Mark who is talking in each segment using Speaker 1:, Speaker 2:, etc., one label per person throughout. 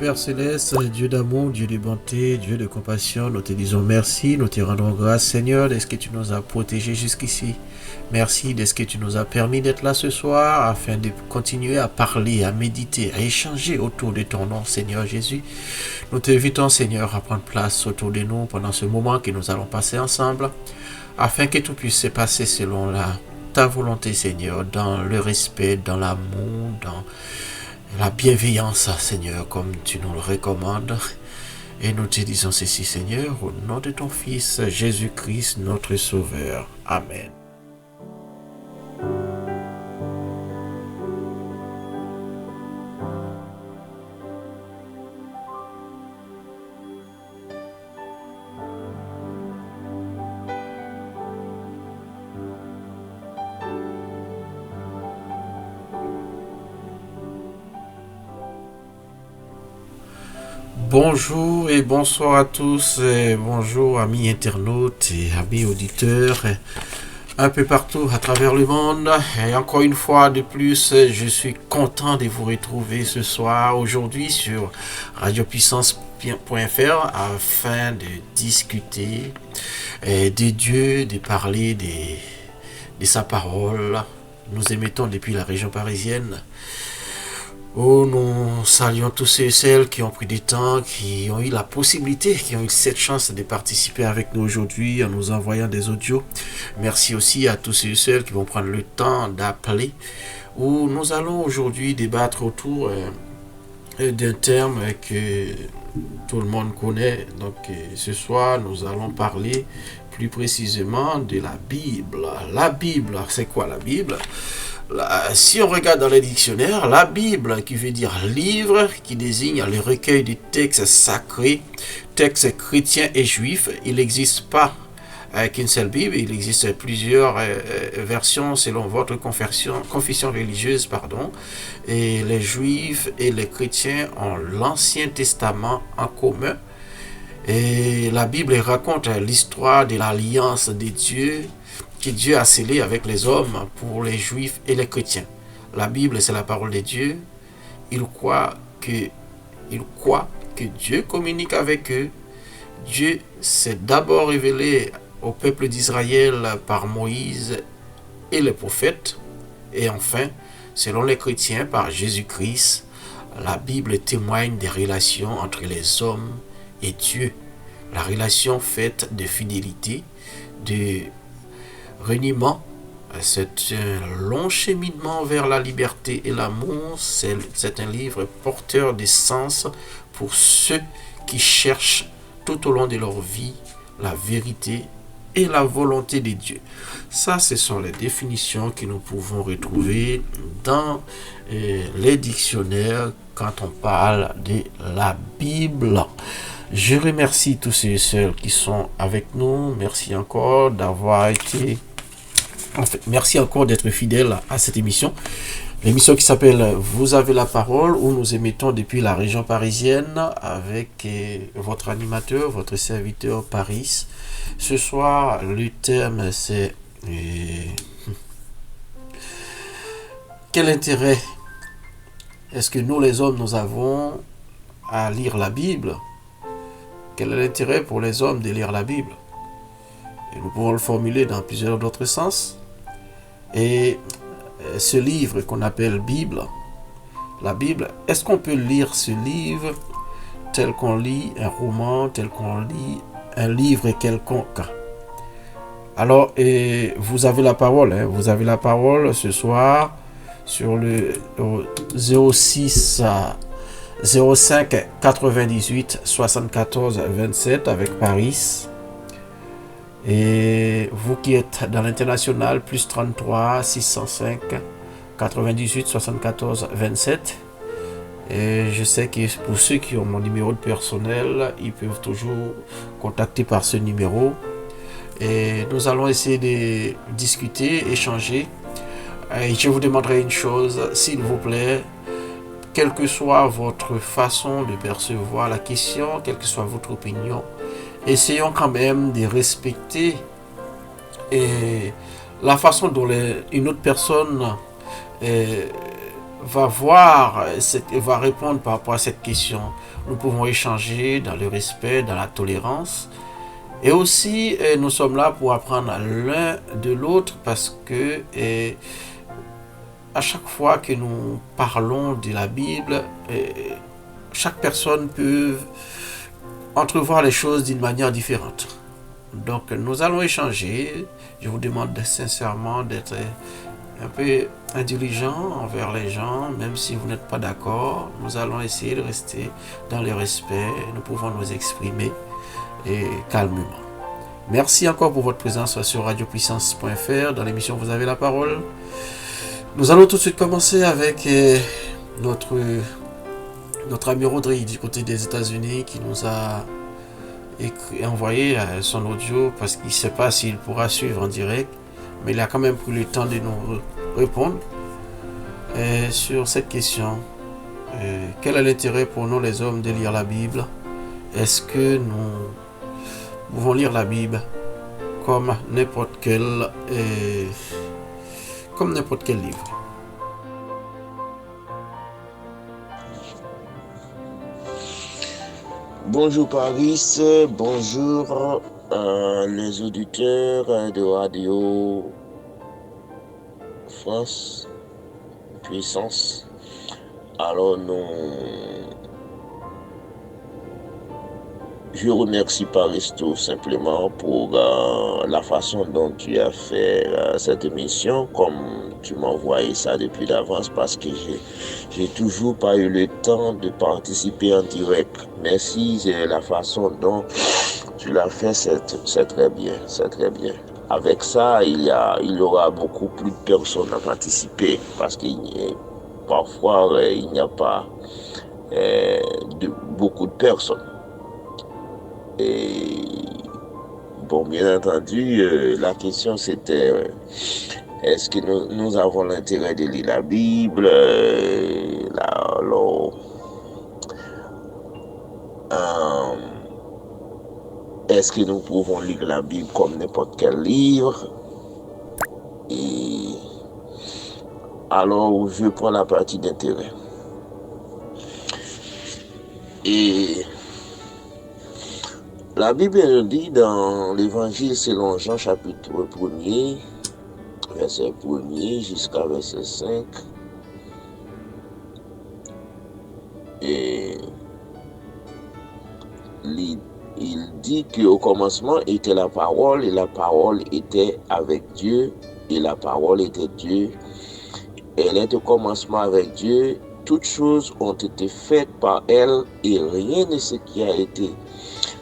Speaker 1: Père Céleste, Dieu d'amour, Dieu de bonté, Dieu de compassion, nous te disons merci, nous te rendons grâce Seigneur de ce que tu nous as protégés jusqu'ici. Merci de ce que tu nous as permis d'être là ce soir afin de continuer à parler, à méditer, à échanger autour de ton nom Seigneur Jésus. Nous t'invitons Seigneur à prendre place autour de nous pendant ce moment que nous allons passer ensemble afin que tout puisse se passer selon ta volonté Seigneur, dans le respect, dans l'amour, dans la bienveillance, Seigneur, comme tu nous le recommandes. Et nous te disons ceci, Seigneur, au nom de ton Fils, Jésus-Christ, notre Sauveur. Amen. Bonjour et bonsoir à tous, et bonjour amis internautes et amis auditeurs un peu partout à travers le monde. Et encore une fois de plus, je suis content de vous retrouver ce soir, aujourd'hui sur radiopuissance.fr afin de discuter de Dieu, de parler de sa parole. Nous émettons depuis la région parisienne. Oh, nous saluons tous ceux et celles qui ont pris du temps, qui ont eu la possibilité, qui ont eu cette chance de participer avec nous aujourd'hui en nous envoyant des audios. Merci aussi à tous ceux et celles qui vont prendre le temps d'appeler. Où nous allons aujourd'hui débattre autour d'un terme que tout le monde connaît. Donc ce soir, nous allons parler plus précisément de la Bible. La Bible, c'est quoi la Bible ? Si on regarde dans les dictionnaires, la Bible, qui veut dire livre, qui désigne le recueil des textes sacrés, textes chrétiens et juifs. Il n'existe pas qu'une seule Bible, il existe plusieurs versions selon votre confession religieuse, et les juifs et les chrétiens ont l'Ancien Testament en commun. Et la Bible raconte l'histoire de l'alliance de Dieu que Dieu a scellé avec les hommes pour les juifs et les chrétiens. La Bible, c'est la parole de Dieu. Ils croient que Dieu communique avec eux. Dieu s'est d'abord révélé au peuple d'Israël par Moïse et les prophètes. Et enfin, selon les chrétiens, par Jésus-Christ. La Bible témoigne des relations entre les hommes et Dieu. La relation faite de fidélité, de reniement, c'est un long cheminement vers la liberté et l'amour. C'est un livre porteur de sens pour ceux qui cherchent tout au long de leur vie la vérité et la volonté de Dieu. Ça, ce sont les définitions que nous pouvons retrouver dans les dictionnaires quand on parle de la Bible. Je remercie tous ceux et celles qui sont avec nous. Merci encore d'avoir été... merci encore d'être fidèles à cette émission. L'émission qui s'appelle Vous avez la parole, où nous émettons depuis la région parisienne avec votre animateur, votre serviteur Paris. Ce soir, le thème c'est quel intérêt est-ce que nous les hommes nous avons à lire la Bible? Quel est l'intérêt pour les hommes de lire la Bible? Et nous pouvons le formuler dans plusieurs autres sens. Et ce livre qu'on appelle Bible, la Bible, est-ce qu'on peut lire ce livre tel qu'on lit un roman, tel qu'on lit un livre quelconque? Alors, vous avez la parole, vous avez la parole ce soir sur le 06 05 98 74 27 avec Paris. Et vous qui êtes dans l'international, plus 33 605 98 74 27. Et je sais que pour ceux qui ont mon numéro de personnel, ils peuvent toujours contacter par ce numéro. Et nous allons essayer de discuter, échanger. Et je vous demanderai une chose, s'il vous plaît, quelle que soit votre façon de percevoir la question, quelle que soit votre opinion, essayons quand même de respecter la façon dont une autre personne va voir, va répondre par rapport à cette question. Nous pouvons échanger dans le respect, dans la tolérance. Et aussi, nous sommes là pour apprendre l'un de l'autre parce que à chaque fois que nous parlons de la Bible, chaque personne peut entrevoir les choses d'une manière différente. Donc, nous allons échanger. Je vous demande sincèrement d'être un peu indulgent envers les gens, même si vous n'êtes pas d'accord. Nous allons essayer de rester dans le respect. Nous pouvons nous exprimer et calmement. Merci encore pour votre présence sur radiopuissance.fr dans l'émission Vous avez la parole. Nous allons tout de suite commencer avec notre ami Rodrigue du côté des États-Unis qui nous a envoyé son audio parce qu'il ne sait pas s'il pourra suivre en direct, mais il a quand même pris le temps de nous répondre sur cette question. Quel est l'intérêt pour nous les hommes de lire la Bible? Est-ce que nous pouvons lire la Bible comme n'importe quel livre?
Speaker 2: Bonjour Paris, bonjour les auditeurs de Radio France Puissance. Alors je remercie Paris tout simplement pour la façon dont tu as fait cette émission, comme tu m'as envoyé ça depuis d'avance, parce que j'ai toujours pas eu le temps de participer en direct. Merci, la façon dont tu l'as fait, c'est très bien, c'est très bien. Avec ça, il y aura beaucoup plus de personnes à participer, parce qu'il parfois il n'y a pas beaucoup de personnes. Et bon, bien entendu, la question c'était est-ce que nous avons l'intérêt de lire la Bible? Est-ce que nous pouvons lire la Bible comme n'importe quel livre? Et alors, je prends la partie d'intérêt. Et la Bible nous dit dans l'Évangile selon Jean chapitre 1er, verset 1er jusqu'à verset 5. Et il dit qu'au commencement était la parole, et la parole était avec Dieu, et la parole était Dieu. Elle est au commencement avec Dieu. Toutes choses ont été faites par elle, et rien de ce qui a été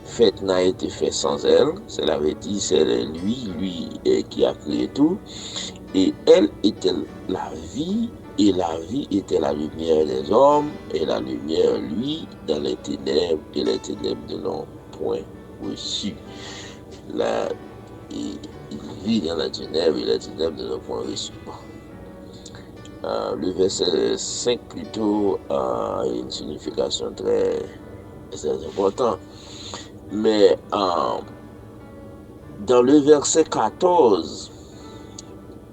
Speaker 2: fait n'a été fait sans elle. Cela veut dire c'est lui qui a créé tout. Et elle était la vie, et la vie était la lumière des hommes, et la lumière, lui, dans les ténèbres, et les ténèbres ne l'ont point reçu. Là, il vit dans la ténèbre, et les ténèbres ne l'ont point reçu. Le verset 5 plutôt a une signification très importante. Mais dans le verset 14,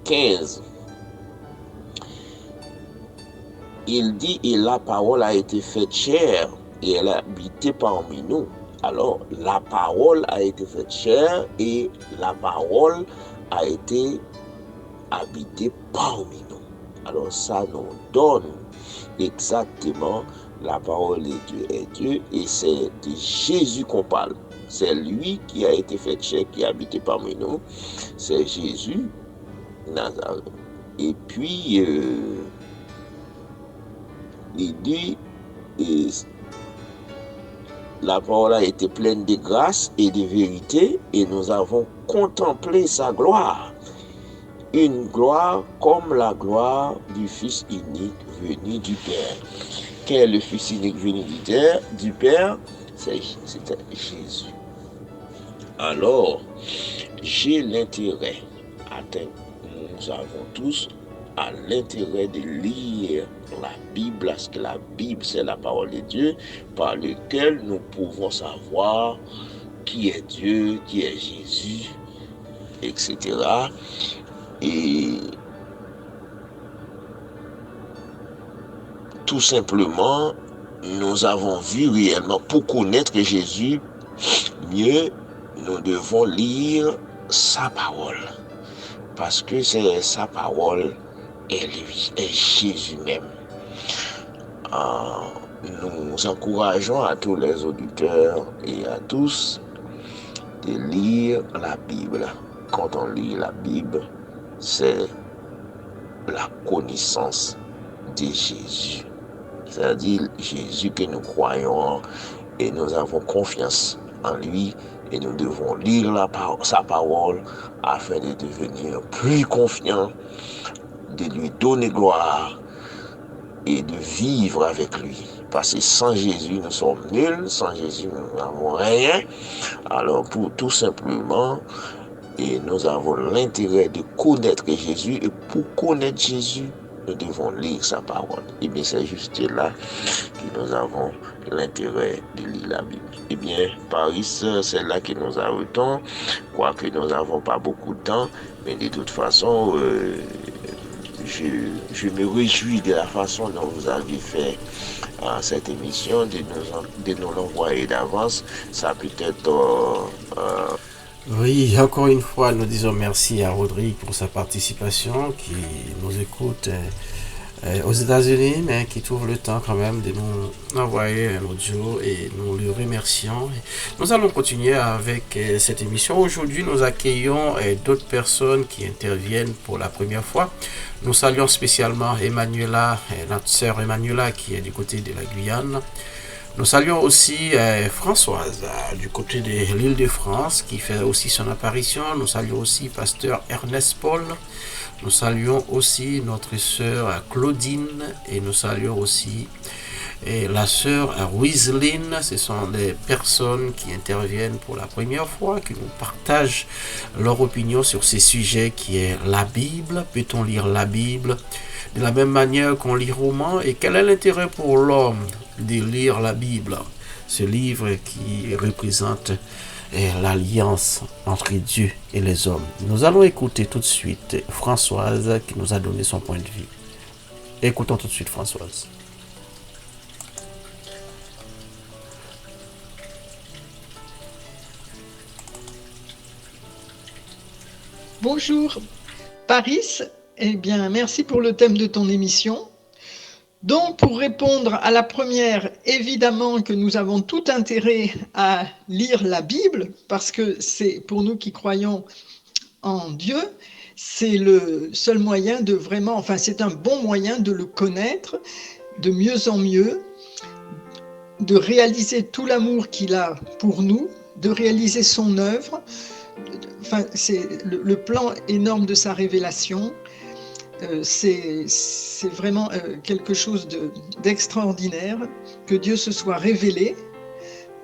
Speaker 2: 15, il dit, et la parole a été faite chair, et elle a habité parmi nous. Alors, la parole a été faite chair, et la parole a été habitée parmi nous. Alors, ça nous donne exactement la parole de Dieu est Dieu, et c'est de Jésus qu'on parle. C'est lui qui a été fait chair, qui a habité parmi nous. C'est Jésus, Nazareth. Et puis, il dit, la parole a été pleine de grâce et de vérité, et nous avons contemplé sa gloire. Une gloire comme la gloire du Fils unique venu du Père. Quel est le Fils unique venu du Père? C'était Jésus. Alors, j'ai l'intérêt, nous avons tous à l'intérêt de lire la Bible, parce que la Bible, c'est la parole de Dieu, par laquelle nous pouvons savoir qui est Dieu, qui est Jésus, etc. Et tout simplement, nous avons vu réellement, pour connaître Jésus mieux, nous devons lire sa parole. Parce que c'est sa parole est lui, est Jésus même. Nous encourageons à tous les auditeurs et à tous de lire la Bible. Quand on lit la Bible, c'est la connaissance de Jésus. C'est-à-dire Jésus que nous croyons et nous avons confiance en lui et nous devons lire sa parole afin de devenir plus confiants, de lui donner gloire et de vivre avec lui. Parce que sans Jésus, nous sommes nuls, sans Jésus, nous n'avons rien. Alors, pour tout simplement, et nous avons l'intérêt de connaître Jésus, et pour connaître Jésus, nous devons lire sa parole. Et bien, c'est juste là que nous avons l'intérêt de lire la Bible. Eh bien, Paris, c'est là que nous arrêtons, quoique nous n'avons pas beaucoup de temps, mais de toute façon, je me réjouis de la façon dont vous avez fait cette émission, de nous l'envoyer d'avance. Ça peut être...
Speaker 1: Oui, encore une fois, nous disons merci à Rodrigue pour sa participation, qui nous écoute aux États-Unis, mais qui trouve le temps quand même de nous envoyer un audio et nous le remercions. Nous allons continuer avec cette émission. Aujourd'hui, nous accueillons d'autres personnes qui interviennent pour la première fois. Nous saluons spécialement Emmanuela, notre sœur Emmanuela qui est du côté de la Guyane. Nous saluons aussi Françoise du côté de l'Île-de-France qui fait aussi son apparition. Nous saluons aussi pasteur Ernest Paul. Nous saluons aussi notre sœur Claudine et nous saluons aussi la sœur Ruiseline. Ce sont des personnes qui interviennent pour la première fois, qui nous partagent leur opinion sur ces sujets qui est la Bible. Peut-on lire la Bible de la même manière qu'on lit roman? Et quel est l'intérêt pour l'homme de lire la Bible, ce livre qui représente l'alliance entre Dieu et les hommes? Nous allons écouter tout de suite Françoise qui nous a donné son point de vue. Écoutons tout de suite Françoise.
Speaker 3: Bonjour Paris, eh bien merci pour le thème de ton émission. Donc, pour répondre à la première, évidemment que nous avons tout intérêt à lire la Bible, parce que c'est pour nous qui croyons en Dieu, c'est le seul moyen de vraiment, enfin c'est un bon moyen de le connaître de mieux en mieux, de réaliser tout l'amour qu'il a pour nous, de réaliser son œuvre, enfin c'est le plan énorme de sa révélation. C'est vraiment quelque chose d'extraordinaire que Dieu se soit révélé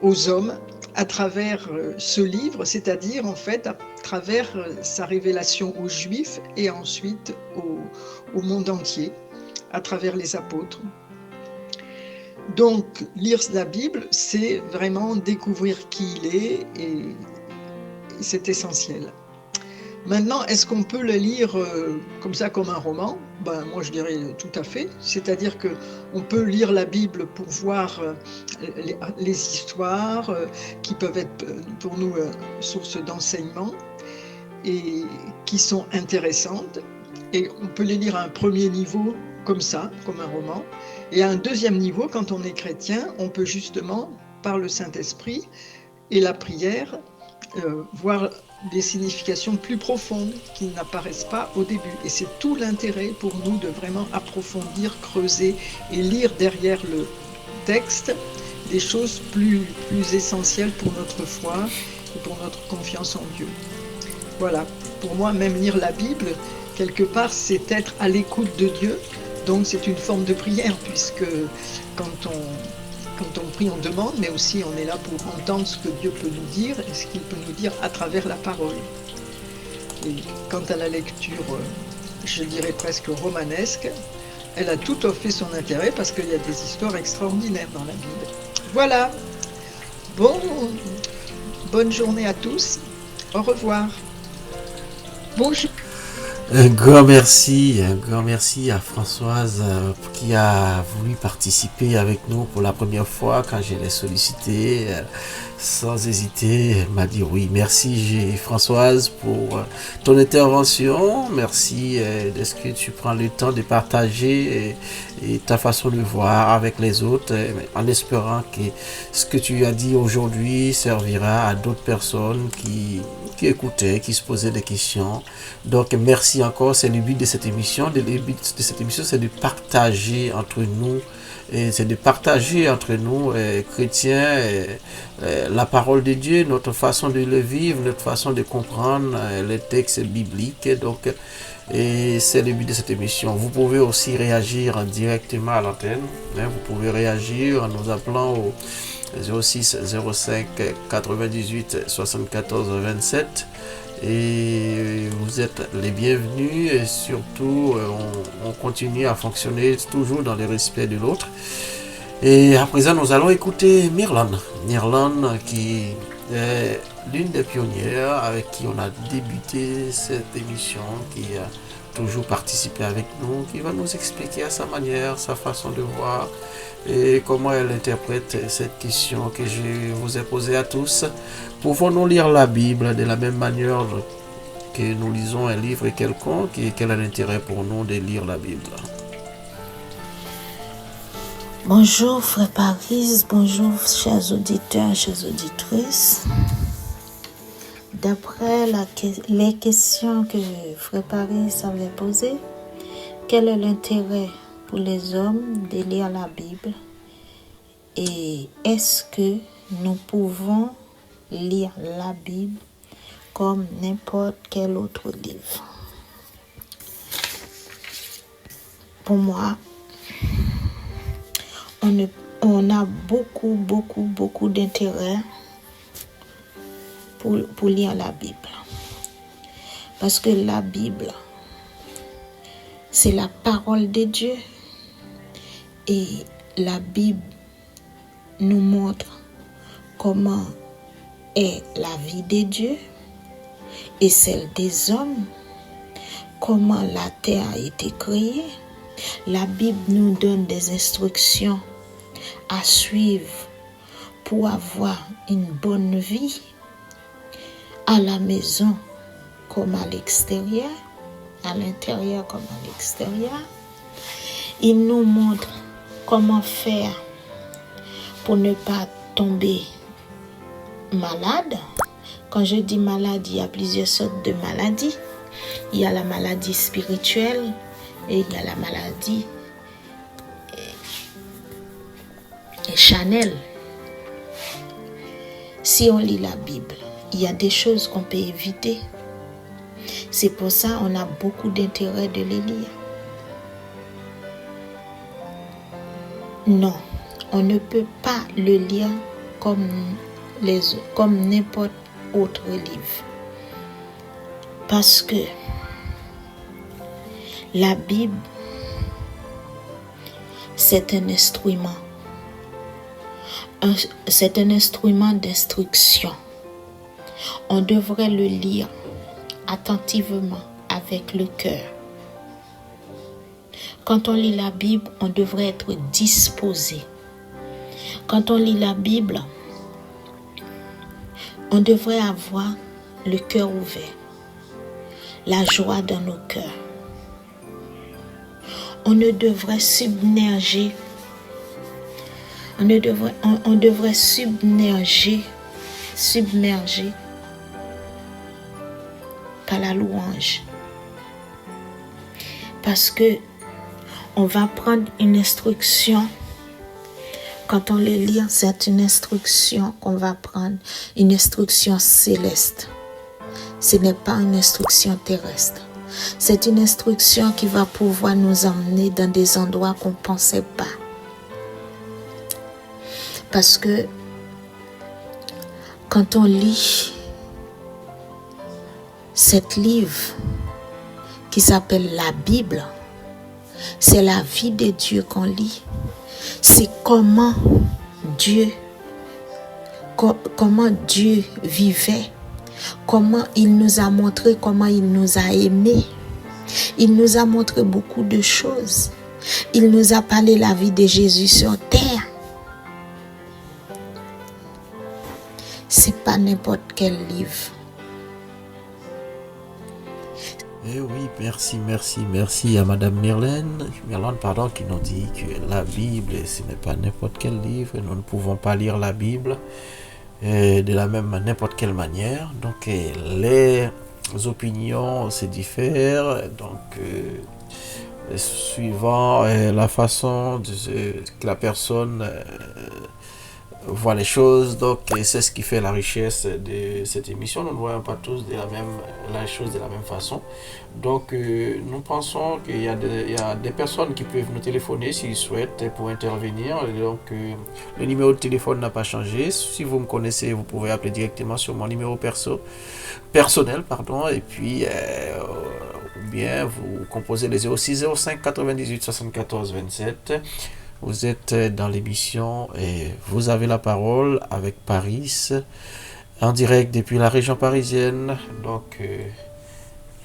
Speaker 3: aux hommes à travers ce livre, c'est-à-dire en fait à travers sa révélation aux Juifs et ensuite au monde entier, à travers les apôtres. Donc lire la Bible, c'est vraiment découvrir qui il est et c'est essentiel. Maintenant, est-ce qu'on peut le lire comme ça, comme un roman? Ben, moi, je dirais tout à fait. C'est-à-dire qu'on peut lire la Bible pour voir les histoires qui peuvent être pour nous source d'enseignement et qui sont intéressantes. Et on peut les lire à un premier niveau comme ça, comme un roman. Et à un deuxième niveau, quand on est chrétien, on peut justement, par le Saint-Esprit et la prière, voir des significations plus profondes qui n'apparaissent pas au début. Et c'est tout l'intérêt pour nous de vraiment approfondir, creuser et lire derrière le texte des choses plus essentielles pour notre foi et pour notre confiance en Dieu. Voilà, pour moi, même lire la Bible, quelque part, c'est être à l'écoute de Dieu. Donc c'est une forme de prière, puisque quand on prie, on demande, mais aussi on est là pour entendre ce que Dieu peut nous dire et ce qu'il peut nous dire à travers la parole. Et quant à la lecture, je dirais presque romanesque, elle a tout fait son intérêt parce qu'il y a des histoires extraordinaires dans la Bible. Voilà. Bonne journée à tous. Au revoir. Bonjour.
Speaker 1: Un grand merci à Françoise qui a voulu participer avec nous pour la première fois quand je l'ai sollicité. Sans hésiter, elle m'a dit oui. Merci Françoise pour ton intervention. Merci de ce que tu prends le temps de partager et ta façon de voir avec les autres, en espérant que ce que tu as dit aujourd'hui servira à d'autres personnes qui écoutaient, qui se posaient des questions. Donc merci encore, c'est le but de cette émission. Le but de cette émission, c'est de partager entre nous. Et c'est de partager entre nous, chrétiens, la parole de Dieu, notre façon de le vivre, notre façon de comprendre les textes bibliques. Donc, et c'est le but de cette émission. Vous pouvez aussi réagir directement à l'antenne. Vous pouvez réagir en nous appelant au 06 05 98 74 27. Et vous êtes les bienvenus et surtout on continue à fonctionner toujours dans le respect de l'autre. Et à présent nous allons écouter Myrlane qui est l'une des pionnières avec qui on a débuté cette émission, qui a toujours participé avec nous, qui va nous expliquer à sa manière, sa façon de voir et comment elle interprète cette question que je vous ai posée à tous. Pouvons-nous lire la Bible de la même manière que nous lisons un livre quelconque et quel est l'intérêt pour nous de lire la Bible?
Speaker 4: Bonjour Frère Paris, bonjour chers auditeurs, chères auditrices. D'après les questions que Frère Paris avait posées, quel est l'intérêt pour les hommes de lire la Bible et est-ce que nous pouvons lire la Bible comme n'importe quel autre livre? Pour moi, on a beaucoup d'intérêt pour lire la Bible. Parce que la Bible, c'est la parole de Dieu. Et la Bible nous montre comment est la vie de Dieu et celle des hommes, comment la terre a été créée. La Bible nous donne des instructions à suivre pour avoir une bonne vie à la maison comme à l'extérieur, à l'intérieur comme à l'extérieur. Il nous montre comment faire pour ne pas tomber malade. Quand je dis malade, il y a plusieurs sortes de maladies. Il y a la maladie spirituelle et il y a la maladie charnelle. Si on lit la Bible, il y a des choses qu'on peut éviter. C'est pour ça qu'on a beaucoup d'intérêt de les lire. Non, on ne peut pas le lire comme n'importe autre livre. Parce que la Bible, c'est un instrument. C'est un instrument d'instruction. On devrait le lire attentivement avec le cœur. Quand on lit la Bible, on devrait être disposé. Quand on lit la Bible, on devrait avoir le cœur ouvert, la joie dans nos cœurs. On ne devrait submerger, on devrait submerger par la louange. Parce que on va prendre une instruction. Quand on les lit, c'est une instruction qu'on va prendre, une instruction céleste. Ce n'est pas une instruction terrestre. C'est une instruction qui va pouvoir nous emmener dans des endroits qu'on ne pensait pas. Parce que quand on lit cet livre qui s'appelle la Bible, c'est la vie de Dieu qu'on lit. C'est comment Dieu vivait, comment il nous a montré, comment il nous a aimés. Il nous a montré beaucoup de choses. Il nous a parlé la vie de Jésus sur terre. C'est pas n'importe quel livre.
Speaker 1: Eh oui, merci à Madame Merlane, qui nous dit que la Bible, ce n'est pas n'importe quel livre. Nous ne pouvons pas lire la Bible de la même n'importe quelle manière. Donc les opinions se diffèrent. Donc suivant la façon que la personne voit les choses. Donc c'est ce qui fait la richesse de cette émission. Nous ne voyons pas tous la chose de la même façon. Donc nous pensons qu'il y a des personnes qui peuvent nous téléphoner s'ils souhaitent pour intervenir. Donc le numéro de téléphone n'a pas changé. Si vous me connaissez, vous pouvez appeler directement sur mon numéro personnel, et puis ou bien vous composez les 06 05 98 74 27. Vous êtes dans l'émission et vous avez la parole avec Paris, en direct depuis la région parisienne. Donc,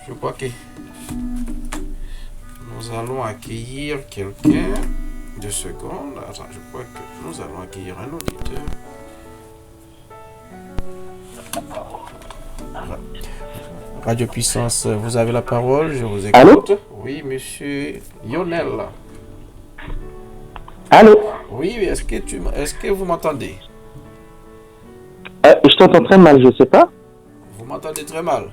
Speaker 1: je crois que nous allons accueillir quelqu'un. 2 secondes. Attends, je crois que nous allons accueillir un auditeur. Radio Puissance, vous avez la parole, je vous écoute.
Speaker 5: Allô?
Speaker 1: Oui, monsieur Lionel.
Speaker 5: Allô?
Speaker 1: Oui, est-ce que vous m'entendez?
Speaker 5: Je t'entends très mal, je sais pas.
Speaker 1: Vous m'entendez très mal?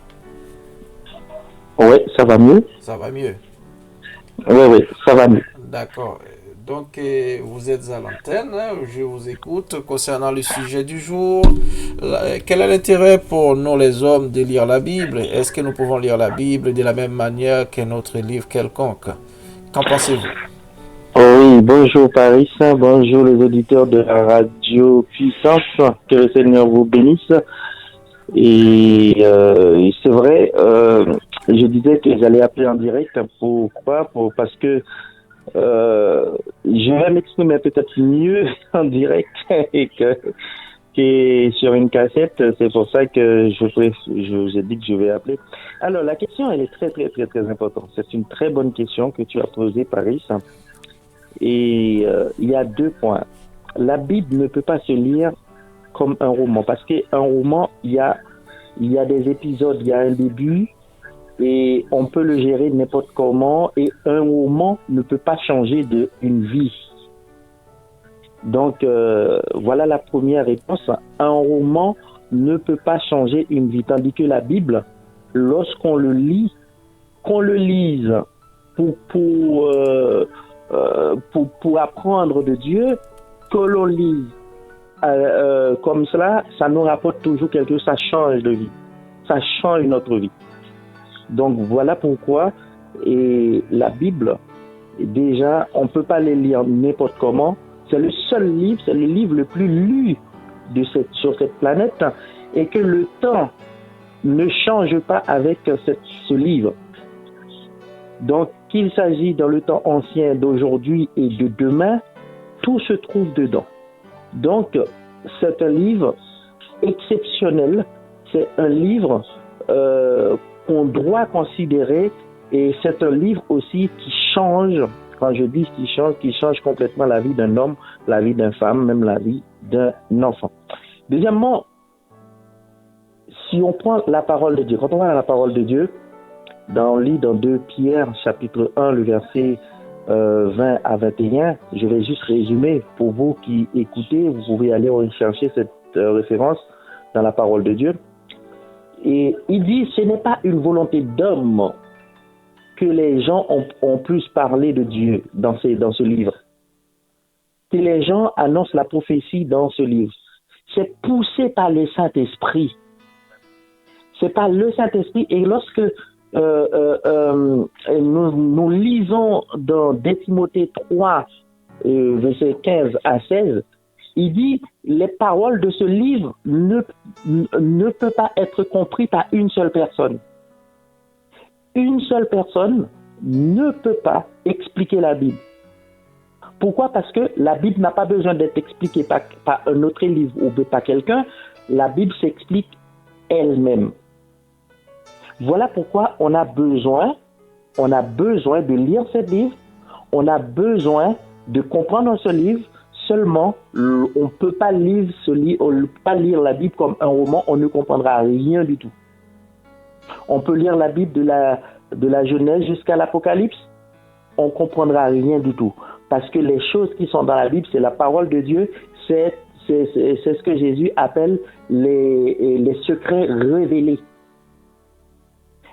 Speaker 5: Oui, ça va mieux.
Speaker 1: Ça va mieux?
Speaker 5: Oui, ça va mieux.
Speaker 1: D'accord. Donc, vous êtes à l'antenne, je vous écoute concernant le sujet du jour. Quel est l'intérêt pour nous les hommes de lire la Bible? Est-ce que nous pouvons lire la Bible de la même manière qu'un autre livre quelconque? Qu'en pensez-vous?
Speaker 5: Oui, bonjour Paris, bonjour les auditeurs de la radio Puissance, que le Seigneur vous bénisse. Et c'est vrai, je disais que j'allais appeler en direct. Pourquoi? Parce que je vais m'exprimer peut-être mieux en direct que sur une cassette. C'est pour ça que j'ai dit que je vais appeler. Alors, la question, elle est très, très, très, très importante. C'est une très bonne question que tu as posée, Paris. Et il y a 2 points. La Bible ne peut pas se lire comme un roman, parce qu'un roman, il y a des épisodes, il y a un début, et on peut le gérer n'importe comment, et un roman ne peut pas changer une vie. Donc, voilà la première réponse. Un roman ne peut pas changer une vie, tandis que la Bible, lorsqu'on le lit, qu'on le lise pour apprendre de Dieu, que l'on lise comme cela, ça nous rapporte toujours quelque chose, ça change de vie, ça change notre vie. Donc voilà pourquoi la Bible, déjà, on ne peut pas les lire n'importe comment. C'est le seul livre, c'est le livre le plus lu sur cette planète, et que le temps ne change pas avec ce livre. Donc, qu'il s'agit dans le temps ancien, d'aujourd'hui et de demain, tout se trouve dedans. Donc, c'est un livre exceptionnel, c'est un livre qu'on doit considérer, et c'est un livre aussi qui change, quand je dis qui change complètement la vie d'un homme, la vie d'une femme, même la vie d'un enfant. Deuxièmement, si on prend la parole de Dieu, quand on va à la parole de Dieu, on lit dans 2 Pierre, chapitre 1, le verset 20 à 21, je vais juste résumer pour vous qui écoutez, vous pouvez aller chercher cette référence dans la parole de Dieu. Et il dit, ce n'est pas une volonté d'homme que les gens ont plus parlé de Dieu dans ce livre. Que les gens annoncent la prophétie dans ce livre. C'est poussé par le Saint-Esprit. C'est par le Saint-Esprit. Et lorsque nous lisons dans 2 Timothée 3, versets 15 à 16, il dit, les paroles de ce livre ne peuvent pas être comprises par une seule personne. Une seule personne ne peut pas expliquer la Bible. Pourquoi? Parce que la Bible n'a pas besoin d'être expliquée par un autre livre ou par quelqu'un. La Bible s'explique elle-même. Voilà pourquoi on a besoin On a besoin de lire ce livre. On a besoin de comprendre ce livre. Seulement, on ne peut pas lire la Bible comme un roman. On ne comprendra rien du tout. On peut lire la Bible de la Genèse jusqu'à l'Apocalypse. On ne comprendra rien du tout. Parce que les choses qui sont dans la Bible, c'est la parole de Dieu. C'est ce que Jésus appelle les secrets révélés.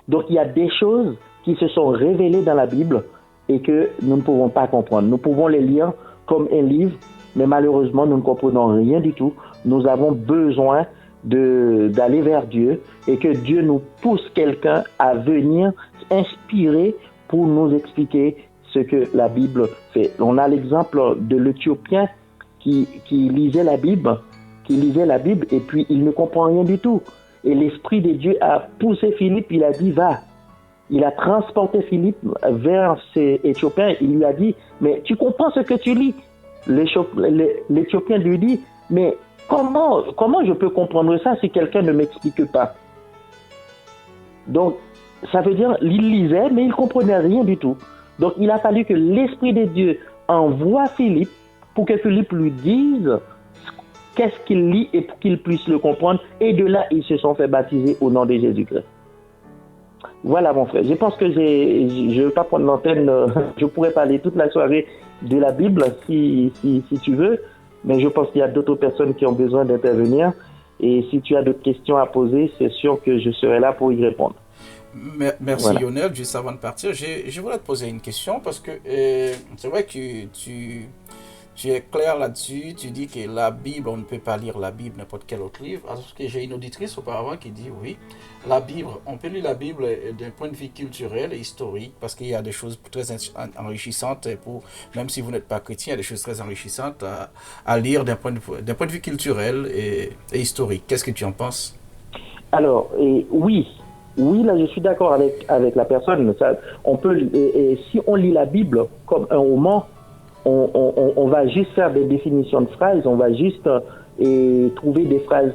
Speaker 5: Donc, il y a des choses qui se sont révélées dans la Bible et que nous ne pouvons pas comprendre. Nous pouvons les lire comme un livre, mais malheureusement, nous ne comprenons rien du tout. Nous avons besoin d'aller vers Dieu et que Dieu nous pousse quelqu'un à venir inspirer pour nous expliquer ce que la Bible fait. On a l'exemple de l'Éthiopien qui lisait la Bible et puis il ne comprend rien du tout. Et l'Esprit de Dieu a poussé Philippe, il a dit va. Il a transporté Philippe vers ces Éthiopiens. Il lui a dit, mais tu comprends ce que tu lis? L'Éthiopien lui dit, mais comment je peux comprendre ça si quelqu'un ne m'explique pas? Donc, ça veut dire, il lisait, mais il ne comprenait rien du tout. Donc, il a fallu que l'Esprit de Dieu envoie Philippe pour que Philippe lui dise qu'est-ce qu'il lit et pour qu'il puisse le comprendre. Et de là, ils se sont fait baptiser au nom de Jésus-Christ. Voilà, mon frère. Je pense que je ne veux pas prendre l'antenne. Je pourrais parler toute la soirée de la Bible si tu veux. Mais je pense qu'il y a d'autres personnes qui ont besoin d'intervenir. Et si tu as d'autres questions à poser, c'est sûr que je serai là pour y répondre.
Speaker 6: Merci voilà. Lionel, juste avant de partir, je voulais te poser une question parce que c'est vrai que tu es clair là-dessus, tu dis que la Bible, on ne peut pas lire la Bible, n'importe quel autre livre, alors que j'ai une auditrice auparavant qui dit oui, la Bible, on peut lire la Bible d'un point de vue culturel et historique parce qu'il y a des choses très enrichissantes, même si vous n'êtes pas chrétien, il y a des choses très enrichissantes à lire d'un point de vue culturel et historique. Qu'est-ce que tu en penses?
Speaker 5: Alors, oui, là je suis d'accord avec la personne. Ça, on peut, si on lit la Bible comme un roman, on va juste faire des définitions de phrases, on va juste trouver des phrases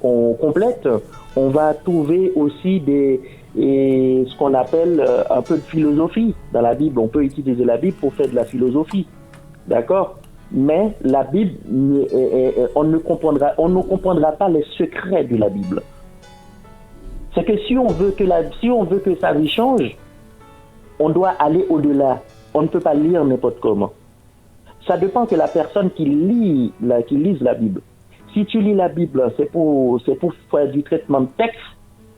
Speaker 5: complètes. On va trouver aussi ce qu'on appelle un peu de philosophie dans la Bible. On peut utiliser la Bible pour faire de la philosophie, d'accord? Mais la Bible, on ne comprendra pas les secrets de la Bible. C'est que si on veut que sa vie change, on doit aller au-delà. On ne peut pas lire n'importe comment. Ça dépend de la personne qui lise la Bible. Si tu lis la Bible, c'est pour faire du traitement de texte,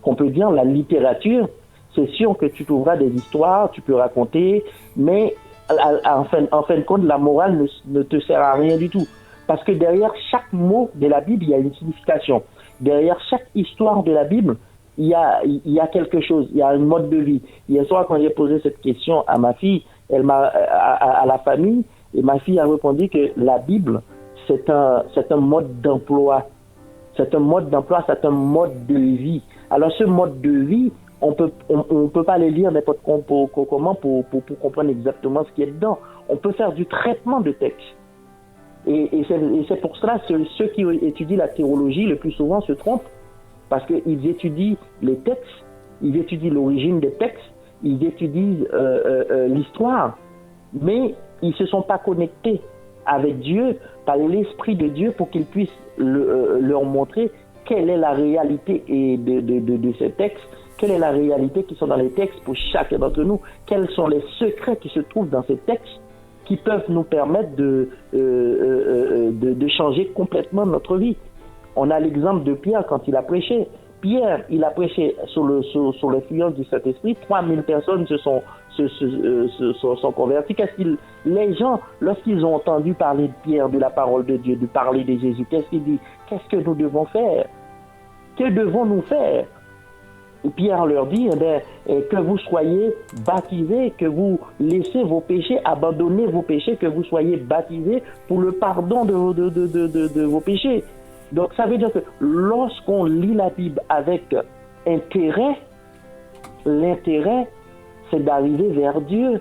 Speaker 5: qu'on peut dire la littérature. C'est sûr que tu trouveras des histoires, tu peux raconter, mais en fin de compte, la morale ne te sert à rien du tout. Parce que derrière chaque mot de la Bible, il y a une signification. Derrière chaque histoire de la Bible, il y a quelque chose, il y a un mode de vie. Hier soir, quand j'ai posé cette question à ma fille, à la famille, et ma fille a répondu que la Bible, c'est un mode d'emploi. C'est un mode d'emploi, c'est un mode de vie. Alors ce mode de vie, on peut pas le lire n'importe comment pour comprendre exactement ce qui est dedans. On peut faire du traitement de texte. Et c'est pour cela que ceux qui étudient la théologie, le plus souvent, se trompent. Parce qu'ils étudient les textes, ils étudient l'origine des textes, ils étudient l'histoire, mais ils ne se sont pas connectés avec Dieu, par l'Esprit de Dieu, pour qu'il puisse leur montrer quelle est la réalité de ces textes, quelle est la réalité qui sont dans les textes pour chacun d'entre nous, quels sont les secrets qui se trouvent dans ces textes qui peuvent nous permettre de changer complètement notre vie. On a l'exemple de Pierre quand il a prêché. Pierre, il a prêché sur l'influence du Saint-Esprit. 3000 personnes se sont converties. Les gens, lorsqu'ils ont entendu parler de Pierre, de la parole de Dieu, de parler de Jésus, qu'est-ce qu'ils disent? Qu'est-ce que nous devons faire? Que devons-nous faire? Et Pierre leur dit, que vous soyez baptisés, que vous laissez vos péchés, abandonnez vos péchés, que vous soyez baptisés pour le pardon de vos péchés. Donc, ça veut dire que lorsqu'on lit la Bible avec intérêt, l'intérêt, c'est d'arriver vers Dieu.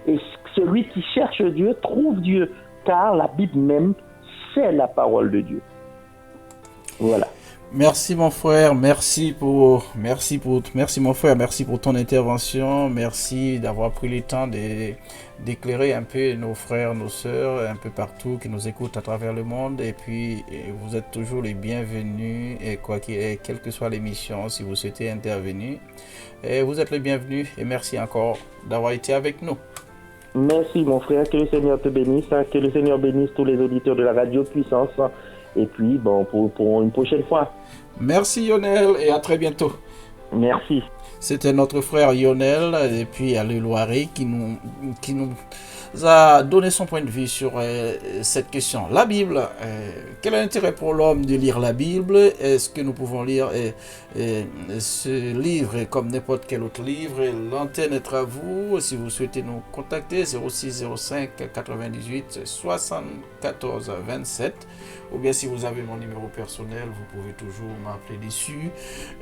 Speaker 5: Et celui qui cherche Dieu trouve Dieu, car la Bible même, c'est la parole de Dieu. Voilà.
Speaker 6: Merci mon frère, merci mon frère, merci pour ton intervention, merci d'avoir pris le temps d'éclairer un peu nos frères, nos sœurs, un peu partout qui nous écoutent à travers le monde. Et puis vous êtes toujours les bienvenus et quelle que soit l'émission, si vous souhaitez intervenir, et vous êtes les bienvenus et merci encore d'avoir été avec nous.
Speaker 5: Merci mon frère, que le Seigneur te bénisse, que le Seigneur bénisse tous les auditeurs de la radio Puissance. Et puis, pour une prochaine fois.
Speaker 6: Merci Lionel et à très bientôt.
Speaker 5: Merci.
Speaker 6: C'était notre frère Lionel et puis Alain Loiré qui nous a donné son point de vue sur cette question. La Bible, quel est l'intérêt pour l'homme de lire la Bible? Est-ce que nous pouvons lire ce livre comme n'importe quel autre livre? L'antenne est à vous. Si vous souhaitez nous contacter, 0605 98 74 27. Ou bien si vous avez mon numéro personnel, vous pouvez toujours m'appeler dessus.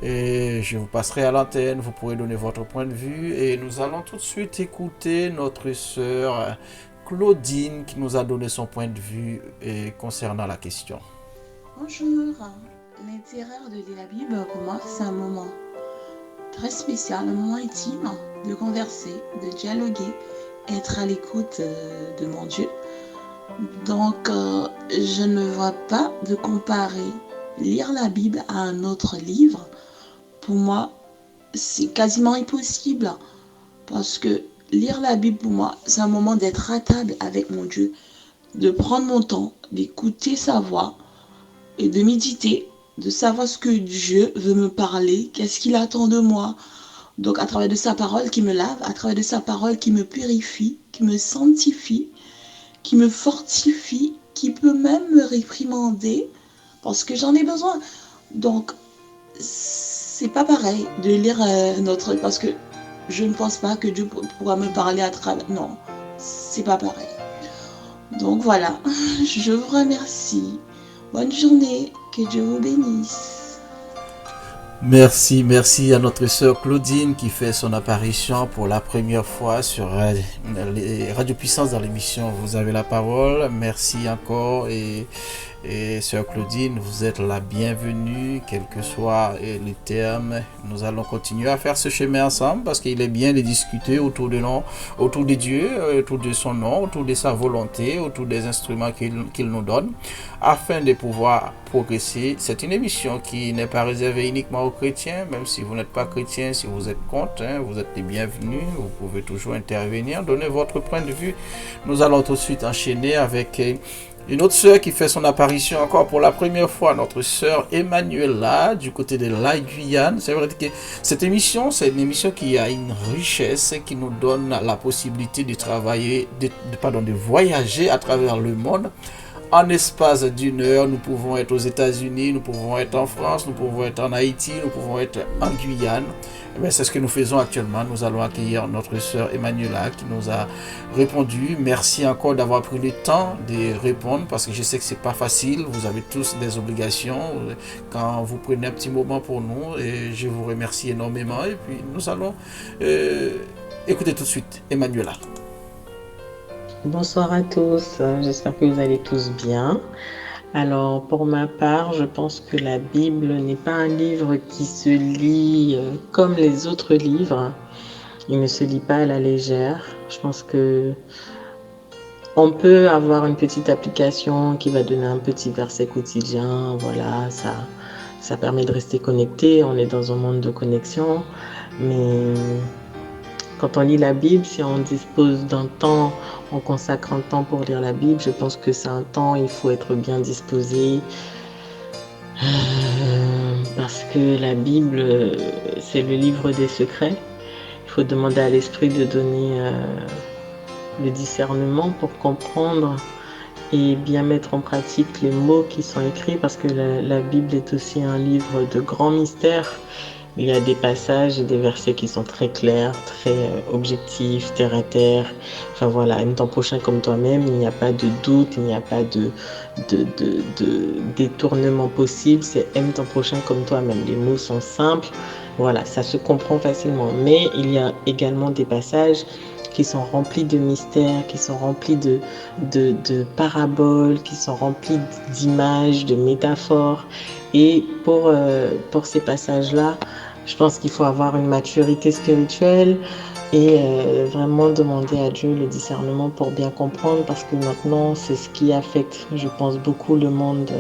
Speaker 6: Et je vous passerai à l'antenne, vous pourrez donner votre point de vue. Et nous allons tout de suite écouter notre sœur Claudine qui nous a donné son point de vue concernant la question.
Speaker 7: Bonjour, l'intérêt de lire la Bible pour moi c'est un moment très spécial, un moment intime de converser, de dialoguer, être à l'écoute de mon Dieu. Donc, je ne vois pas de comparer lire la Bible à un autre livre. Pour moi, c'est quasiment impossible parce que lire la Bible, pour moi, c'est un moment d'être à table avec mon Dieu, de prendre mon temps, d'écouter sa voix et de méditer, de savoir ce que Dieu veut me parler, qu'est-ce qu'il attend de moi. Donc, à travers de sa parole qui me lave, à travers de sa parole qui me purifie, qui me sanctifie, qui me fortifie, qui peut même me réprimander parce que j'en ai besoin. Donc, c'est pas pareil de lire notre... Parce que je ne pense pas que Dieu pourra me parler à travers... Non, c'est pas pareil. Donc voilà, je vous remercie. Bonne journée, que Dieu vous bénisse.
Speaker 6: Merci à notre sœur Claudine qui fait son apparition pour la première fois sur Radio Puissance dans l'émission Vous avez la parole. Merci encore et sœur Claudine, vous êtes la bienvenue, quels que soient les termes. Nous allons continuer à faire ce chemin ensemble parce qu'il est bien de discuter autour de Dieu, autour de son nom, autour de sa volonté, autour des instruments qu'il nous donne afin de pouvoir progresser. C'est une émission qui n'est pas réservée uniquement aux chrétiens, même si vous n'êtes pas chrétien, si vous êtes contre, vous êtes les bienvenus, vous pouvez toujours intervenir, donner votre point de vue. Nous allons tout de suite enchaîner avec une autre sœur qui fait son apparition encore pour la première fois, notre sœur Emmanuela du côté de la Guyane. C'est vrai que cette émission, c'est une émission qui a une richesse, qui nous donne la possibilité de travailler, de voyager à travers le monde. En espace d'une heure, nous pouvons être aux États-Unis, nous pouvons être en France, nous pouvons être en Haïti, nous pouvons être en Guyane. C'est ce que nous faisons actuellement. Nous allons accueillir notre sœur Emmanuela qui nous a répondu. Merci encore d'avoir pris le temps de répondre parce que je sais que c'est pas facile. Vous avez tous des obligations quand vous prenez un petit moment pour nous et je vous remercie énormément. Et puis nous allons écouter tout de suite Emmanuela.
Speaker 8: Bonsoir à tous, j'espère que vous allez tous bien. Alors pour ma part, je pense que la Bible n'est pas un livre qui se lit comme les autres livres. Il ne se lit pas à la légère. Je pense que on peut avoir une petite application qui va donner un petit verset quotidien. Voilà, ça permet de rester connecté. On est dans un monde de connexion, mais quand on lit la Bible, si on dispose d'un temps, on consacre un temps pour lire la Bible, je pense que c'est un temps, il faut être bien disposé. Parce que la Bible, c'est le livre des secrets. Il faut demander à l'Esprit de donner le discernement pour comprendre et bien mettre en pratique les mots qui sont écrits, parce que la Bible est aussi un livre de grands mystères. Il y a des passages et des versets qui sont très clairs, très objectifs, terre à terre. Enfin voilà, aime ton prochain comme toi-même, il n'y a pas de doute, il n'y a pas de détournement possible, c'est aime ton prochain comme toi-même. Les mots sont simples, voilà, ça se comprend facilement. Mais il y a également des passages qui sont remplis de mystères, qui sont remplis de paraboles, qui sont remplis d'images, de métaphores. Et pour ces passages-là, je pense qu'il faut avoir une maturité spirituelle et vraiment demander à Dieu le discernement pour bien comprendre, parce que maintenant, c'est ce qui affecte, je pense, beaucoup le monde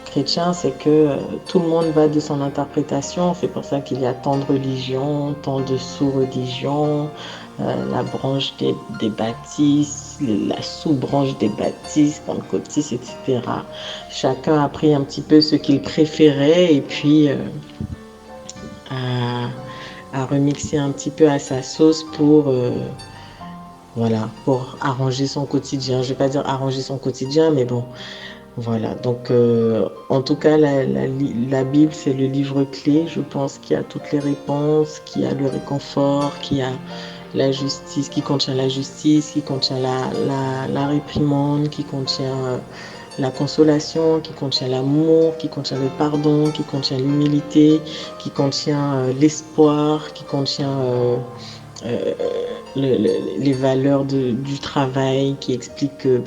Speaker 8: chrétien, c'est que tout le monde va de son interprétation. C'est pour ça qu'il y a tant de religions, tant de sous-religions, la branche des baptistes, la sous-branche des baptistes, pentecôtistes, etc. Chacun a pris un petit peu ce qu'il préférait et puis a remixé un petit peu à sa sauce pour arranger son quotidien. Je vais pas dire arranger son quotidien, mais bon, voilà. Donc, en tout cas, la Bible, c'est le livre clé. Je pense qu'il y a toutes les réponses, qu'il y a le réconfort, qu'il y a la justice, qui contient la justice, qui contient la réprimande, qui contient la consolation, qui contient l'amour, qui contient le pardon, qui contient l'humilité, qui contient l'espoir, qui contient les valeurs du travail, qui explique que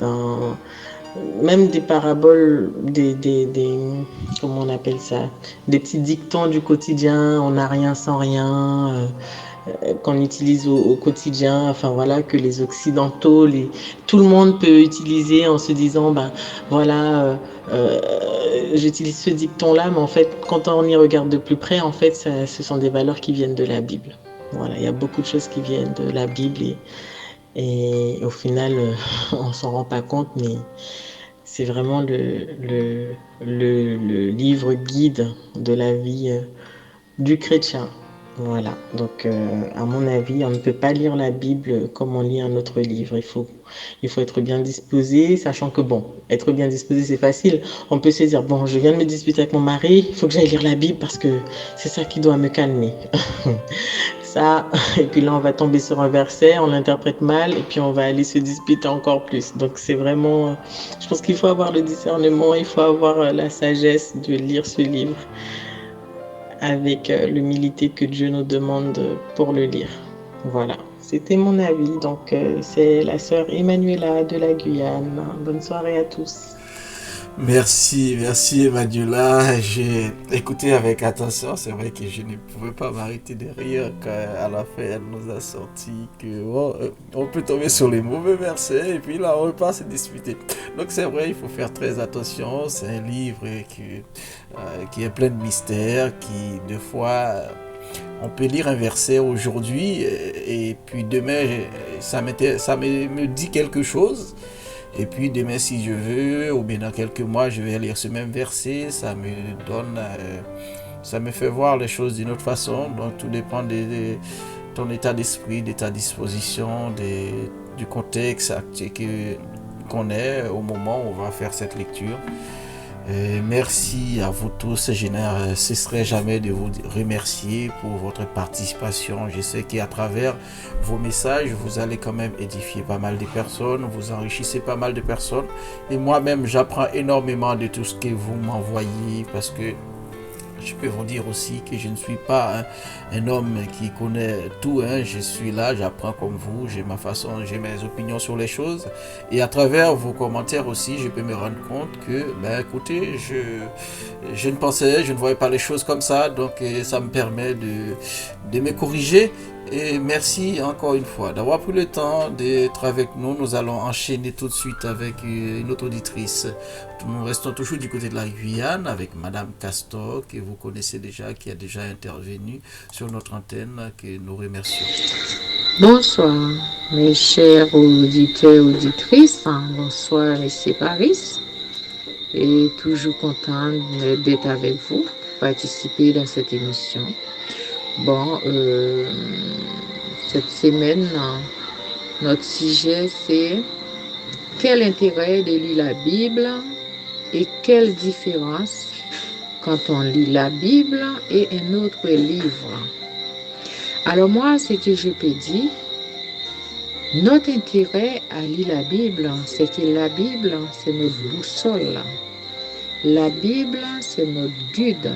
Speaker 8: même des paraboles, comment on appelle ça, des petits dictons du quotidien, on n'a rien sans rien, qu'on utilise au quotidien, enfin voilà, que les occidentaux, tout le monde peut utiliser en se disant, j'utilise ce dicton-là, mais en fait, quand on y regarde de plus près, en fait, ce sont des valeurs qui viennent de la Bible. Voilà, il y a beaucoup de choses qui viennent de la Bible et au final, on s'en rend pas compte, mais c'est vraiment le livre guide de la vie du chrétien. Voilà, donc à mon avis, on ne peut pas lire la Bible comme on lit un autre livre. Il faut être bien disposé, sachant que être bien disposé, c'est facile. On peut se dire, je viens de me disputer avec mon mari, il faut que j'aille lire la Bible parce que c'est ça qui doit me calmer. Ça, et puis là, on va tomber sur un verset, on l'interprète mal, et puis on va aller se disputer encore plus. Donc c'est vraiment, je pense qu'il faut avoir le discernement, il faut avoir la sagesse de lire ce livre avec l'humilité que Dieu nous demande pour le lire. Voilà, c'était mon avis. Donc c'est la sœur Emmanuela de la Guyane. Bonne soirée à tous.
Speaker 1: Merci Emmanuela. J'ai écouté avec attention. C'est vrai que je ne pouvais pas m'arrêter de rire quand à la fin elle nous a sorti que on peut tomber sur les mauvais versets et puis là on repart se disputer. Donc c'est vrai, il faut faire très attention. C'est un livre qui est plein de mystères, qui deux fois on peut lire un verset aujourd'hui et puis demain ça me dit quelque chose. Et puis demain, si je veux, ou bien dans quelques mois, je vais lire ce même verset. Ça me fait voir les choses d'une autre façon. Donc tout dépend de ton état d'esprit, de ta disposition, du contexte qu'on est au moment où on va faire cette lecture. Merci à vous tous. Je ne cesserai jamais de vous remercier pour votre participation. Je sais qu'à travers vos messages, vous allez quand même édifier pas mal de personnes, vous enrichissez pas mal de personnes. Et moi-même, j'apprends énormément de tout ce que vous m'envoyez parce que je peux vous dire aussi que je ne suis pas un homme qui connaît tout. Je suis là, j'apprends comme vous, j'ai ma façon, j'ai mes opinions sur les choses. Et à travers vos commentaires aussi, je peux me rendre compte que, écoutez, je ne voyais pas les choses comme ça. Donc ça me permet de me corriger. Et merci encore une fois d'avoir pris le temps d'être avec nous. Nous allons enchaîner tout de suite avec une autre auditrice. Nous restons toujours du côté de la Guyane avec Madame Castor, que vous connaissez déjà, qui a déjà intervenu sur notre antenne, que nous remercions.
Speaker 9: Bonsoir, mes chers auditeurs et auditrices. Bonsoir, Monsieur Paris. Et toujours content d'être avec vous, participer dans cette émission. Cette semaine, notre sujet, c'est quel intérêt de lire la Bible et quelle différence quand on lit la Bible et un autre livre. Alors moi, ce que je peux dire, notre intérêt à lire la Bible, c'est que la Bible, c'est notre boussole. La Bible, c'est notre guide.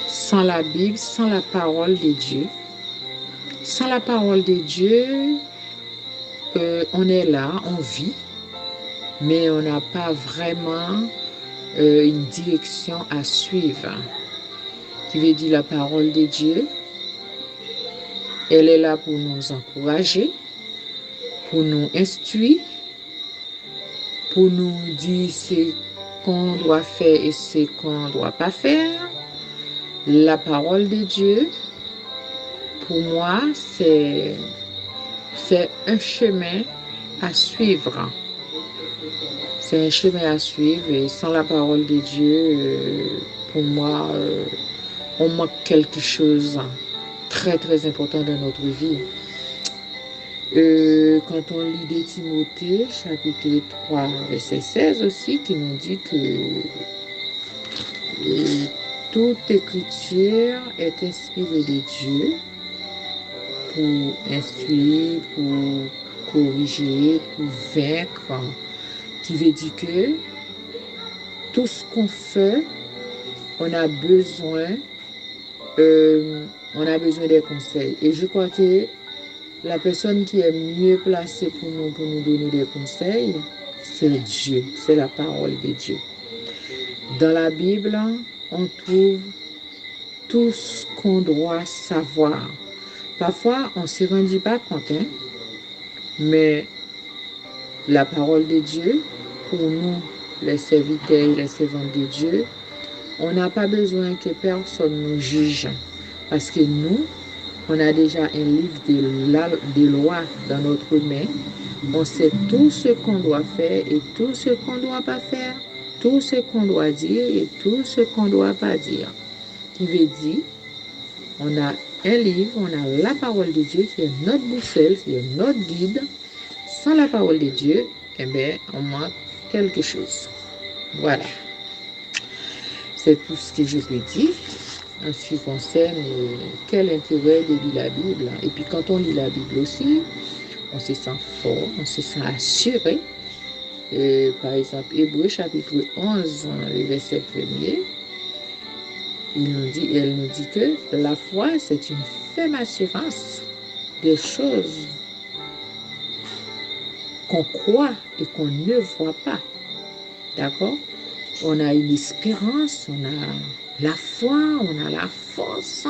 Speaker 9: Sans la Bible, sans la parole de Dieu, Sans la parole de Dieu, on est là, on vit, mais on n'a pas vraiment une direction à suivre. Qui veut dire la parole de Dieu, elle est là pour nous encourager, pour nous instruire, pour nous dire ce qu'on doit faire et ce qu'on ne doit pas faire. La parole de Dieu, pour moi, c'est un chemin à suivre. C'est un chemin à suivre et sans la parole de Dieu, pour moi, on manque quelque chose très très important dans notre vie. Quand on lit de Timothée, chapitre 3, verset 16 aussi, qui nous dit que toute écriture est inspirée de Dieu pour instruire, pour corriger, pour vaincre, qui veut dire que tout ce qu'on fait, on a besoin des conseils. Et je crois que la personne qui est mieux placée pour nous donner des conseils, c'est Dieu, c'est la parole de Dieu. Dans la Bible, on trouve tout ce qu'on doit savoir. Parfois, on ne se rendit pas compte, mais la parole de Dieu, pour nous, les serviteurs et les servantes de Dieu, on n'a pas besoin que personne nous juge. Parce que nous, on a déjà un livre de lois dans notre main. On sait tout ce qu'on doit faire et tout ce qu'on ne doit pas faire, tout ce qu'on doit dire et tout ce qu'on ne doit pas dire. Qui veut dire, on a un livre, on a la parole de Dieu qui est notre boussole, qui est notre guide. Sans la parole de Dieu, eh bien, on manque quelque chose. Voilà. C'est tout ce que je peux dire en ce qui concerne quel intérêt de lire la Bible. Et puis quand on lit la Bible aussi, on se sent fort, on se sent assuré. Par exemple, Hébreux chapitre 11, le verset 1er, elle nous dit que la foi, c'est une ferme assurance des choses qu'on croit et qu'on ne voit pas. D'accord? On a une espérance, on a la foi, on a la force.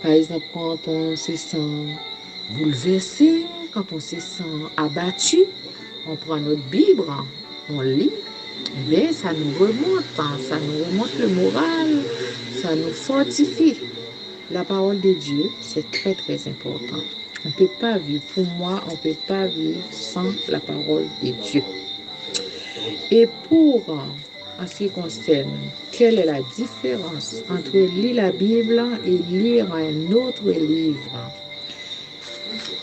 Speaker 9: Par exemple, quand on se sent bouleversé, quand on se sent abattu, on prend notre Bible, on lit, mais ça nous remonte le moral, ça nous fortifie. La parole de Dieu, c'est très très important. On ne peut pas vivre, pour moi, on ne peut pas vivre sans la parole de Dieu. Et pour, en ce qui concerne, quelle est la différence entre lire la Bible et lire un autre livre?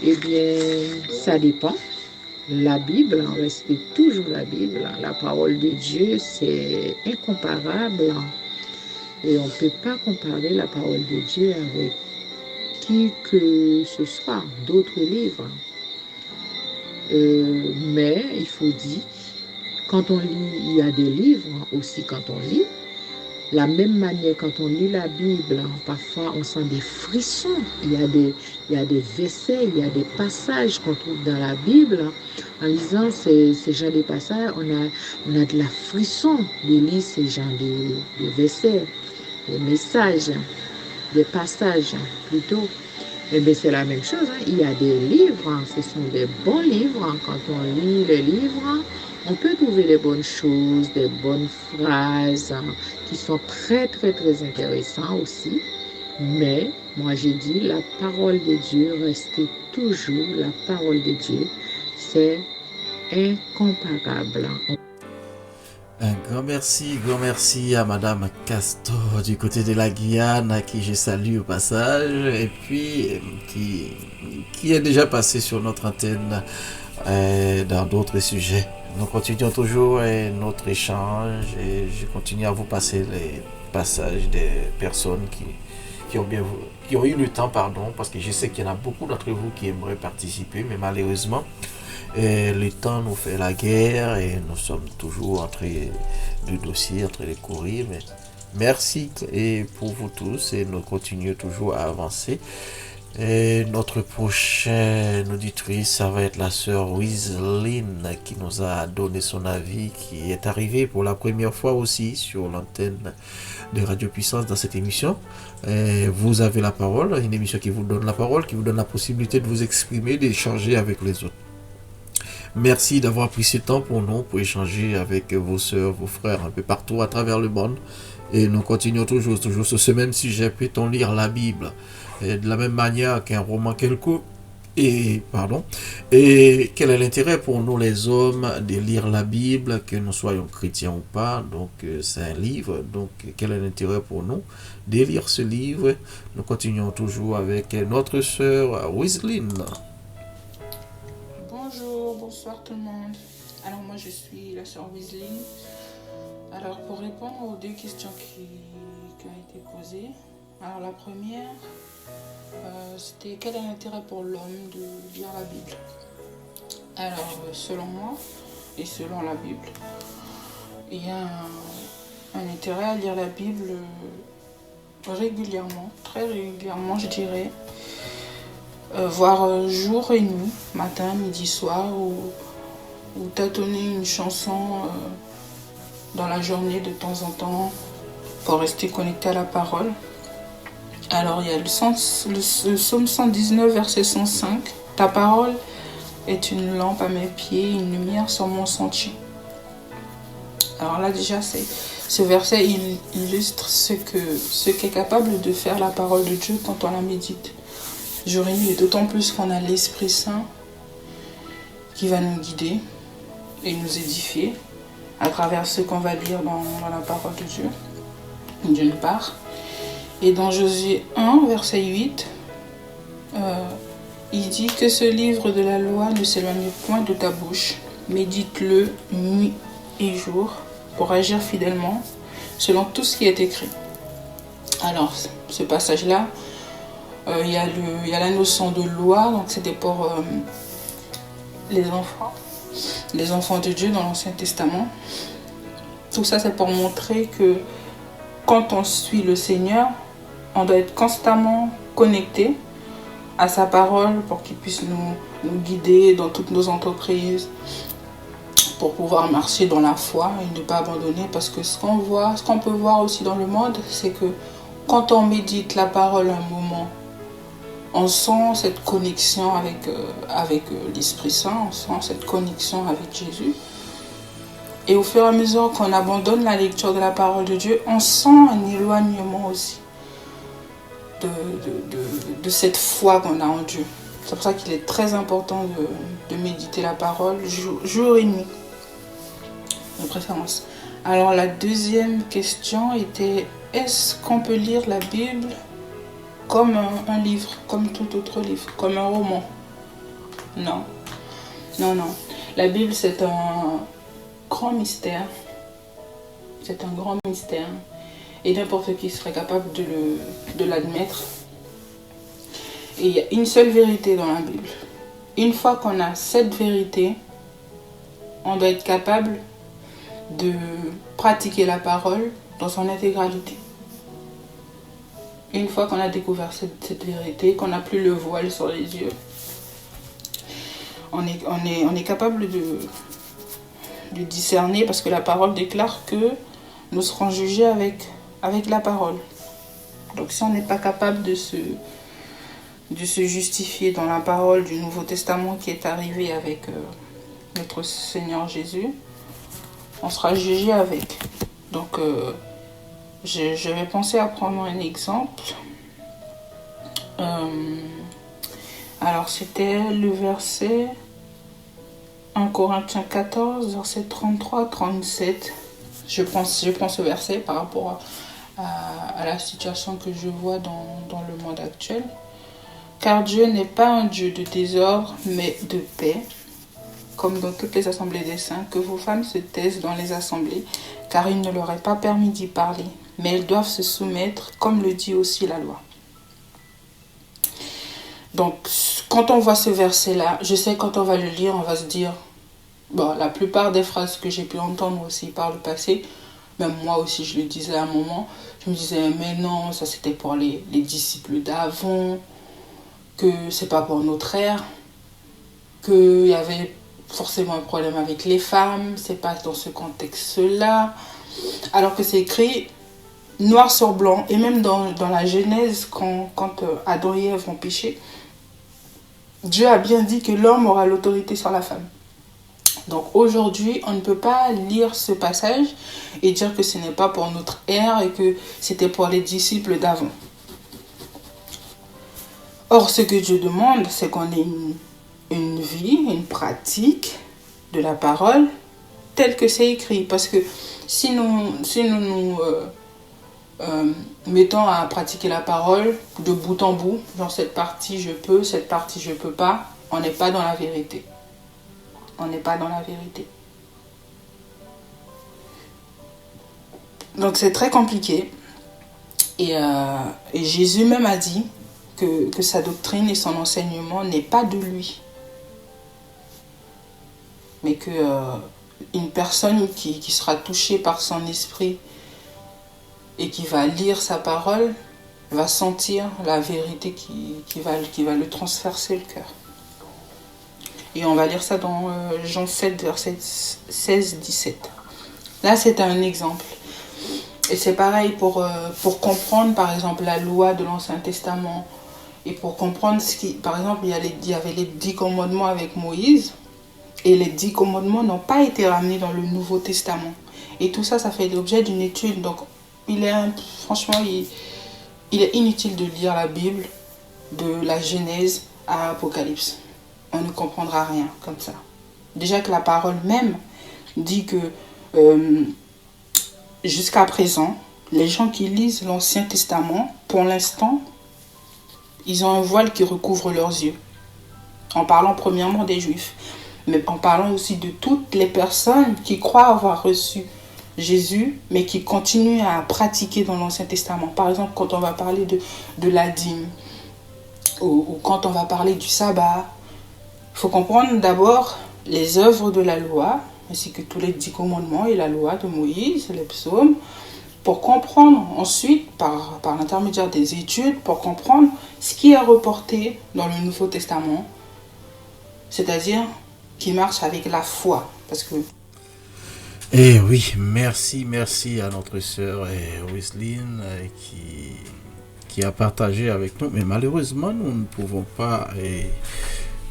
Speaker 9: Eh bien, ça dépend. La Bible reste toujours la Bible. La parole de Dieu, c'est incomparable. Et on ne peut pas comparer la parole de Dieu avec qui que ce soit, d'autres livres. Mais il faut dire, quand on lit, il y a des livres aussi quand on lit. La même manière, quand on lit la Bible, parfois on sent des frissons. Il y a des versets, il y a des passages qu'on trouve dans la Bible. En lisant ces genres de passages, on a de la frisson de lire ces genres de versets, des messages, des passages plutôt. Eh bien, c'est la même chose. Il y a des livres, ce sont des bons livres. Quand on lit les livres, on peut trouver des bonnes choses, des bonnes phrases qui sont très, très, très intéressantes aussi. Mais, moi, j'ai dit, la parole de Dieu reste toujours la parole de Dieu. C'est incomparable.
Speaker 1: Un grand merci à Madame Castor du côté de la Guyane, à qui je salue au passage, et puis qui est déjà passé sur notre antenne dans d'autres sujets. Nous continuons toujours notre échange et je continue à vous passer les passages des personnes qui ont eu le temps, parce que je sais qu'il y en a beaucoup d'entre vous qui aimeraient participer, mais malheureusement, le temps nous fait la guerre et nous sommes toujours entre les dossiers, entre les courriers. Mais merci et pour vous tous et nous continuons toujours à avancer Et notre prochaine auditrice, ça va être la sœur Wiseline qui nous a donné son avis, qui est arrivée pour la première fois aussi sur l'antenne de Radio Puissance dans cette émission. Et vous avez la parole, une émission qui vous donne la parole, qui vous donne la possibilité de vous exprimer, d'échanger avec les autres. Merci d'avoir pris ce temps pour nous, pour échanger avec vos sœurs, vos frères un peu partout à travers le monde. Et nous continuons toujours sur ce même sujet. Peut-on lire la Bible de la même manière qu'un roman quelconque? Et quel est l'intérêt pour nous les hommes de lire la Bible, que nous soyons chrétiens ou pas? Donc c'est un livre, donc quel est l'intérêt pour nous de lire ce livre? Nous continuons toujours avec notre sœur Wiseline.
Speaker 10: Bonjour, bonsoir tout le monde. Alors moi je suis la sœur Wiseline. Alors pour répondre aux deux questions qui ont été posées, alors la première, c'était quel est l'intérêt pour l'homme de lire la Bible? Alors selon moi et selon la Bible, il y a un intérêt à lire la Bible régulièrement, très régulièrement je dirais, voire jour et nuit, matin, midi, soir, ou tâtonner une chanson dans la journée de temps en temps pour rester connecté à la parole. Alors il y a le psaume 119 verset 105. Ta parole est une lampe à mes pieds, une lumière sur mon sentier. Alors là déjà ce verset illustre ce qu'est capable de faire la parole de Dieu quand on la médite jour et nuit, et d'autant plus qu'on a l'Esprit Saint qui va nous guider et nous édifier à travers ce qu'on va lire dans la parole de Dieu, d'une part. Et dans Josué 1, verset 8, il dit que ce livre de la loi ne s'éloigne point de ta bouche, médite-le nuit et jour pour agir fidèlement selon tout ce qui est écrit. Alors, ce passage-là, il y a la notion de loi, donc c'était pour les enfants de Dieu dans l'Ancien Testament. Tout ça, c'est pour montrer que quand on suit le Seigneur, on doit être constamment connecté à sa parole pour qu'il puisse nous guider dans toutes nos entreprises, pour pouvoir marcher dans la foi et ne pas abandonner. Parce que ce qu'on peut voir aussi dans le monde, c'est que quand on médite la parole un moment, on sent cette connexion avec l'Esprit Saint, on sent cette connexion avec Jésus. Et au fur et à mesure qu'on abandonne la lecture de la parole de Dieu, on sent un éloignement aussi de cette foi qu'on a en Dieu. C'est pour ça qu'il est très important de méditer la parole jour et nuit, de préférence. Alors la deuxième question était, est-ce qu'on peut lire la Bible comme un livre, comme tout autre livre, comme un roman? Non. La Bible, c'est un grand mystère. C'est un grand mystère. Et n'importe qui serait capable de l'admettre. Et il y a une seule vérité dans la Bible. Une fois qu'on a cette vérité, on doit être capable de pratiquer la parole dans son intégralité. Une fois qu'on a découvert cette vérité, qu'on n'a plus le voile sur les yeux, on est capable de discerner, parce que la parole déclare que nous serons jugés avec la parole. Donc si on n'est pas capable de se justifier dans la parole du Nouveau Testament qui est arrivé avec notre Seigneur Jésus, on sera jugé avec. Donc je vais penser à prendre un exemple. Alors c'était le verset 1 Corinthiens 14, verset 33-37. Je prends ce verset par rapport à la situation que je vois dans le monde actuel. Car Dieu n'est pas un Dieu de désordre, mais de paix, comme dans toutes les assemblées des saints, que vos femmes se taisent dans les assemblées, car il ne leur est pas permis d'y parler, mais elles doivent se soumettre, comme le dit aussi la loi. Donc, quand on voit ce verset-là, je sais quand on va le lire, on va se dire, bon, la plupart des phrases que j'ai pu entendre aussi par le passé, même moi aussi je le disais à un moment, je me disais, mais non, ça c'était pour les disciples d'avant. que c'est pas pour notre ère, qu'il y avait forcément un problème avec les femmes, c'est pas dans ce contexte-là, alors que c'est écrit noir sur blanc, et même dans la Genèse, quand Adam et Ève ont péché, Dieu a bien dit que l'homme aura l'autorité sur la femme. Donc aujourd'hui, on ne peut pas lire ce passage et dire que ce n'est pas pour notre ère et que c'était pour les disciples d'avant. Or, ce que Dieu demande, c'est qu'on ait une vie, une pratique de la parole telle que c'est écrit. Parce que si nous mettons à pratiquer la parole de bout en bout, genre cette partie je peux, cette partie je peux pas, on n'est pas dans la vérité. On n'est pas dans la vérité. Donc c'est très compliqué. Et Jésus même a dit que sa doctrine et son enseignement n'est pas de lui. Mais que une personne qui sera touchée par son esprit et qui va lire sa parole va sentir la vérité qui va le transpercer le cœur. Et on va lire ça dans Jean 7, verset 16-17. Là, c'est un exemple. Et c'est pareil pour comprendre, par exemple, la loi de l'Ancien Testament. Et pour comprendre par exemple, il y avait les 10 commandements avec Moïse. Et les 10 commandements n'ont pas été ramenés dans le Nouveau Testament. Et tout ça, ça fait l'objet d'une étude. Donc, franchement, il est inutile de lire la Bible de la Genèse à Apocalypse. On ne comprendra rien comme ça. Déjà que la parole même dit que jusqu'à présent, les gens qui lisent l'Ancien Testament, pour l'instant, ils ont un voile qui recouvre leurs yeux. En parlant premièrement des Juifs, mais en parlant aussi de toutes les personnes qui croient avoir reçu Jésus, mais qui continuent à pratiquer dans l'Ancien Testament. Par exemple, quand on va parler de la dîme, ou quand on va parler du sabbat, il faut comprendre d'abord les œuvres de la loi, ainsi que tous les 10 commandements et la loi de Moïse, les psaumes, pour comprendre ensuite, par l'intermédiaire des études, pour comprendre ce qui est reporté dans le Nouveau Testament, c'est-à-dire qui marche avec la foi. Parce que...
Speaker 1: Eh oui, merci à notre sœur Wesline qui a partagé avec nous, mais malheureusement, nous ne pouvons pas...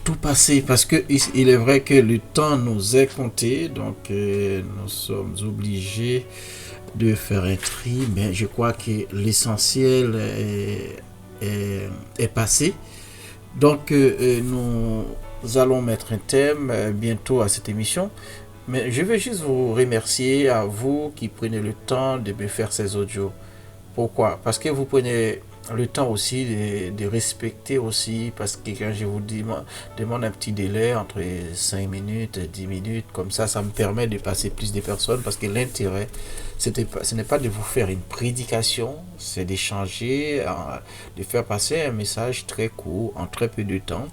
Speaker 1: tout passer parce que il est vrai que le temps nous est compté, donc nous sommes obligés de faire un tri, mais je crois que l'essentiel est passé. Donc nous allons mettre un thème bientôt à cette émission, mais je veux juste vous remercier à vous qui prenez le temps de me faire ces audios. Pourquoi? Parce que vous prenez le temps aussi de respecter aussi, parce que quand je vous demande un petit délai entre 5 minutes, 10 minutes, comme ça me permet de passer plus de personnes, parce que l'intérêt, ce n'est pas de vous faire une prédication, c'est d'échanger, de faire passer un message très court, en très peu de temps,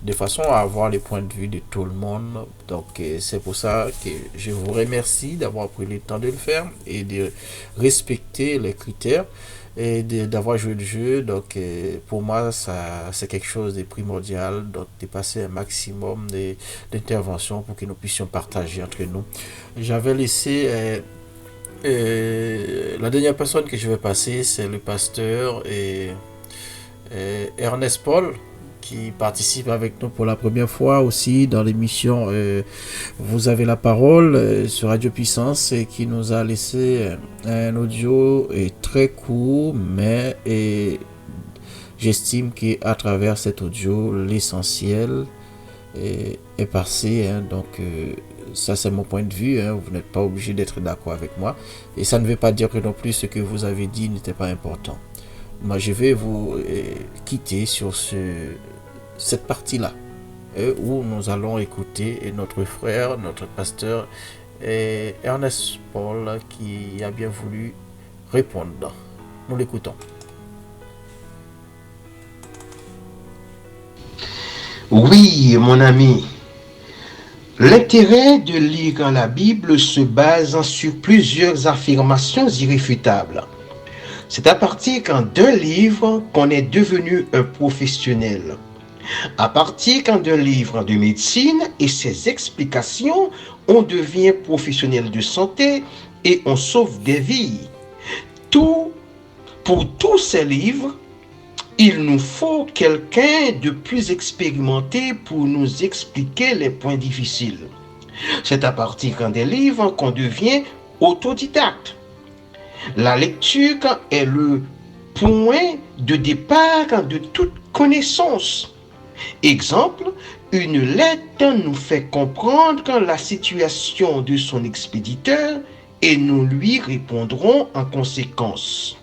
Speaker 1: de façon à avoir les points de vue de tout le monde. Donc c'est pour ça que je vous remercie d'avoir pris le temps de le faire et de respecter les critères et d'avoir joué le jeu. Donc pour moi c'est quelque chose de primordial, donc de passer un maximum d'interventions pour que nous puissions partager entre nous. J'avais laissé la dernière personne que je vais passer, c'est le pasteur Ernest Paul, qui participe avec nous pour la première fois aussi dans l'émission Vous avez la parole sur Radio Puissance, et qui nous a laissé un audio très court, mais j'estime qu'à travers cet audio l'essentiel est passé, donc ça c'est mon point de vue, vous n'êtes pas obligé d'être d'accord avec moi, et ça ne veut pas dire que non plus ce que vous avez dit n'était pas important. Moi je vais vous quitter sur cette partie-là, où nous allons écouter notre frère, notre pasteur Ernest Paul, qui a bien voulu répondre. Nous l'écoutons.
Speaker 11: Oui, mon ami. L'intérêt de lire la Bible se base sur plusieurs affirmations irréfutables. C'est à partir d'un livre qu'on est devenu un professionnel. À partir d'un livre de médecine et ses explications, on devient professionnel de santé et on sauve des vies. Pour tous ces livres, il nous faut quelqu'un de plus expérimenté pour nous expliquer les points difficiles. C'est à partir des livres qu'on devient autodidacte. La lecture est le point de départ de toute connaissance. Exemple, une lettre nous fait comprendre la situation de son expéditeur et nous lui répondrons en conséquence.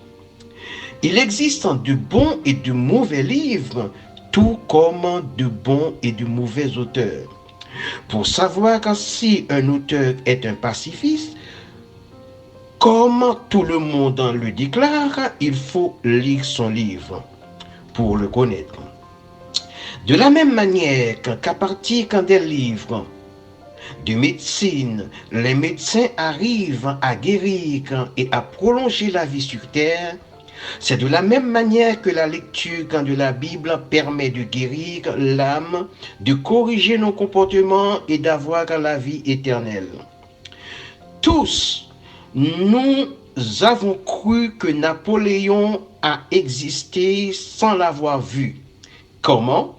Speaker 11: Il existe de bons et de mauvais livres, tout comme de bons et de mauvais auteurs. Pour savoir si un auteur est un pacifiste, comme tout le monde le déclare, il faut lire son livre pour le connaître. De la même manière qu'à partir des livres de médecine, les médecins arrivent à guérir et à prolonger la vie sur terre, c'est de la même manière que la lecture de la Bible permet de guérir l'âme, de corriger nos comportements et d'avoir la vie éternelle. Tous, nous avons cru que Napoléon a existé sans l'avoir vu. Comment?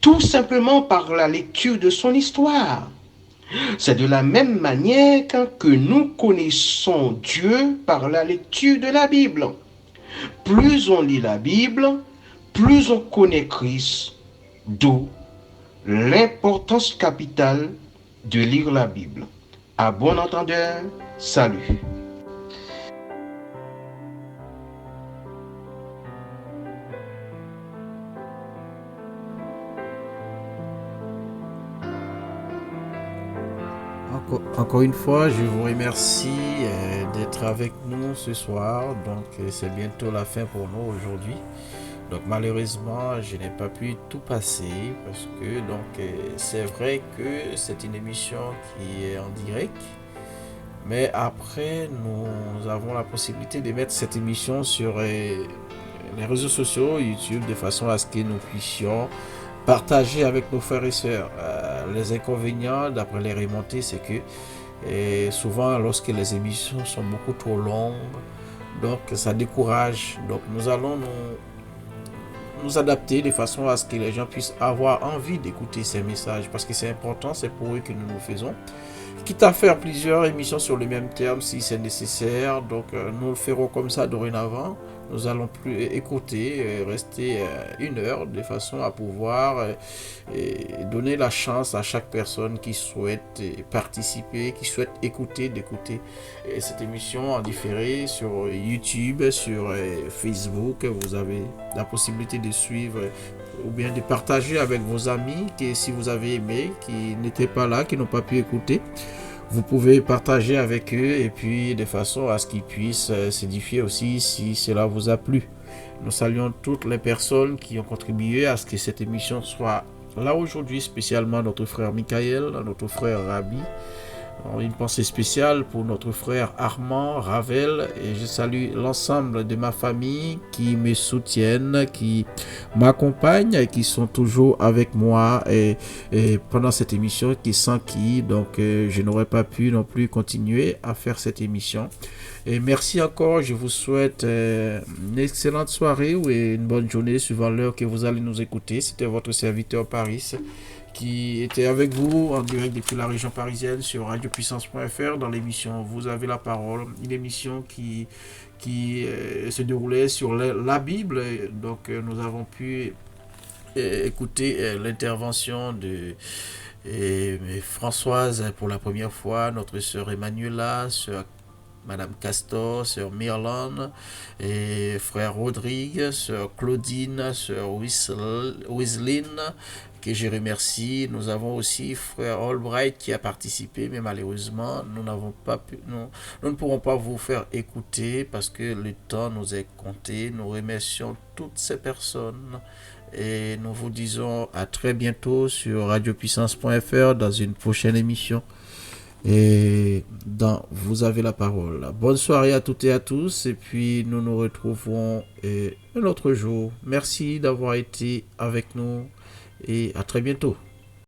Speaker 11: Tout simplement par la lecture de son histoire. C'est de la même manière que nous connaissons Dieu par la lecture de la Bible. Plus on lit la Bible, plus on connaît Christ, d'où l'importance capitale de lire la Bible. À bon entendeur, salut.
Speaker 1: Encore une fois, je vous remercie d'être avec nous ce soir. Donc, c'est bientôt la fin pour nous aujourd'hui. Donc, malheureusement, je n'ai pas pu tout passer parce que c'est vrai que c'est une émission qui est en direct. Mais après, nous avons la possibilité de mettre cette émission sur les réseaux sociaux, YouTube, de façon à ce que nous puissions partager avec nos frères et sœurs. Les inconvénients, d'après les remontées, c'est que souvent, lorsque les émissions sont beaucoup trop longues, donc ça décourage. Donc nous allons nous adapter de façon à ce que les gens puissent avoir envie d'écouter ces messages, parce que c'est important, c'est pour eux que nous le faisons. Quitte à faire plusieurs émissions sur le même terme si c'est nécessaire, donc nous le ferons comme ça dorénavant. Nous allons plus écouter, rester 1 heure de façon à pouvoir donner la chance à chaque personne qui souhaite participer, qui souhaite d'écouter cette émission en différé sur YouTube, sur Facebook. Vous avez la possibilité de suivre ou bien de partager avec vos amis que si vous avez aimé, qui n'étaient pas là, qui n'ont pas pu écouter. Vous pouvez partager avec eux et puis de façon à ce qu'ils puissent s'édifier aussi si cela vous a plu. Nous saluons toutes les personnes qui ont contribué à ce que cette émission soit là aujourd'hui, spécialement notre frère Michael, notre frère Rabi. Une pensée spéciale pour notre frère Armand Ravel, et je salue l'ensemble de ma famille qui me soutiennent, qui m'accompagnent et qui sont toujours avec moi et pendant cette émission, sans qui je n'aurais pas pu non plus continuer à faire cette émission. Et merci encore, je vous souhaite une excellente soirée ou une bonne journée suivant l'heure que vous allez nous écouter. C'était votre serviteur Paris qui était avec vous en direct depuis la région parisienne sur radiopuissance.fr dans l'émission Vous avez la parole, une émission qui se déroulait sur la Bible. Donc nous avons pu écouter l'intervention de Françoise pour la première fois, notre sœur Emmanuela, sœur Madame Castor, sœur Myrland, et frère Rodrigue, sœur Claudine, sœur Wiseline, que je remercie. Nous avons aussi frère Albright qui a participé, mais malheureusement, nous ne pourrons pas vous faire écouter parce que le temps nous est compté. Nous remercions toutes ces personnes et nous vous disons à très bientôt sur radiopuissance.fr dans une prochaine émission. Et vous avez la parole. Bonne soirée à toutes et à tous. Et puis nous nous retrouvons un autre jour. Merci d'avoir été avec nous et à très bientôt.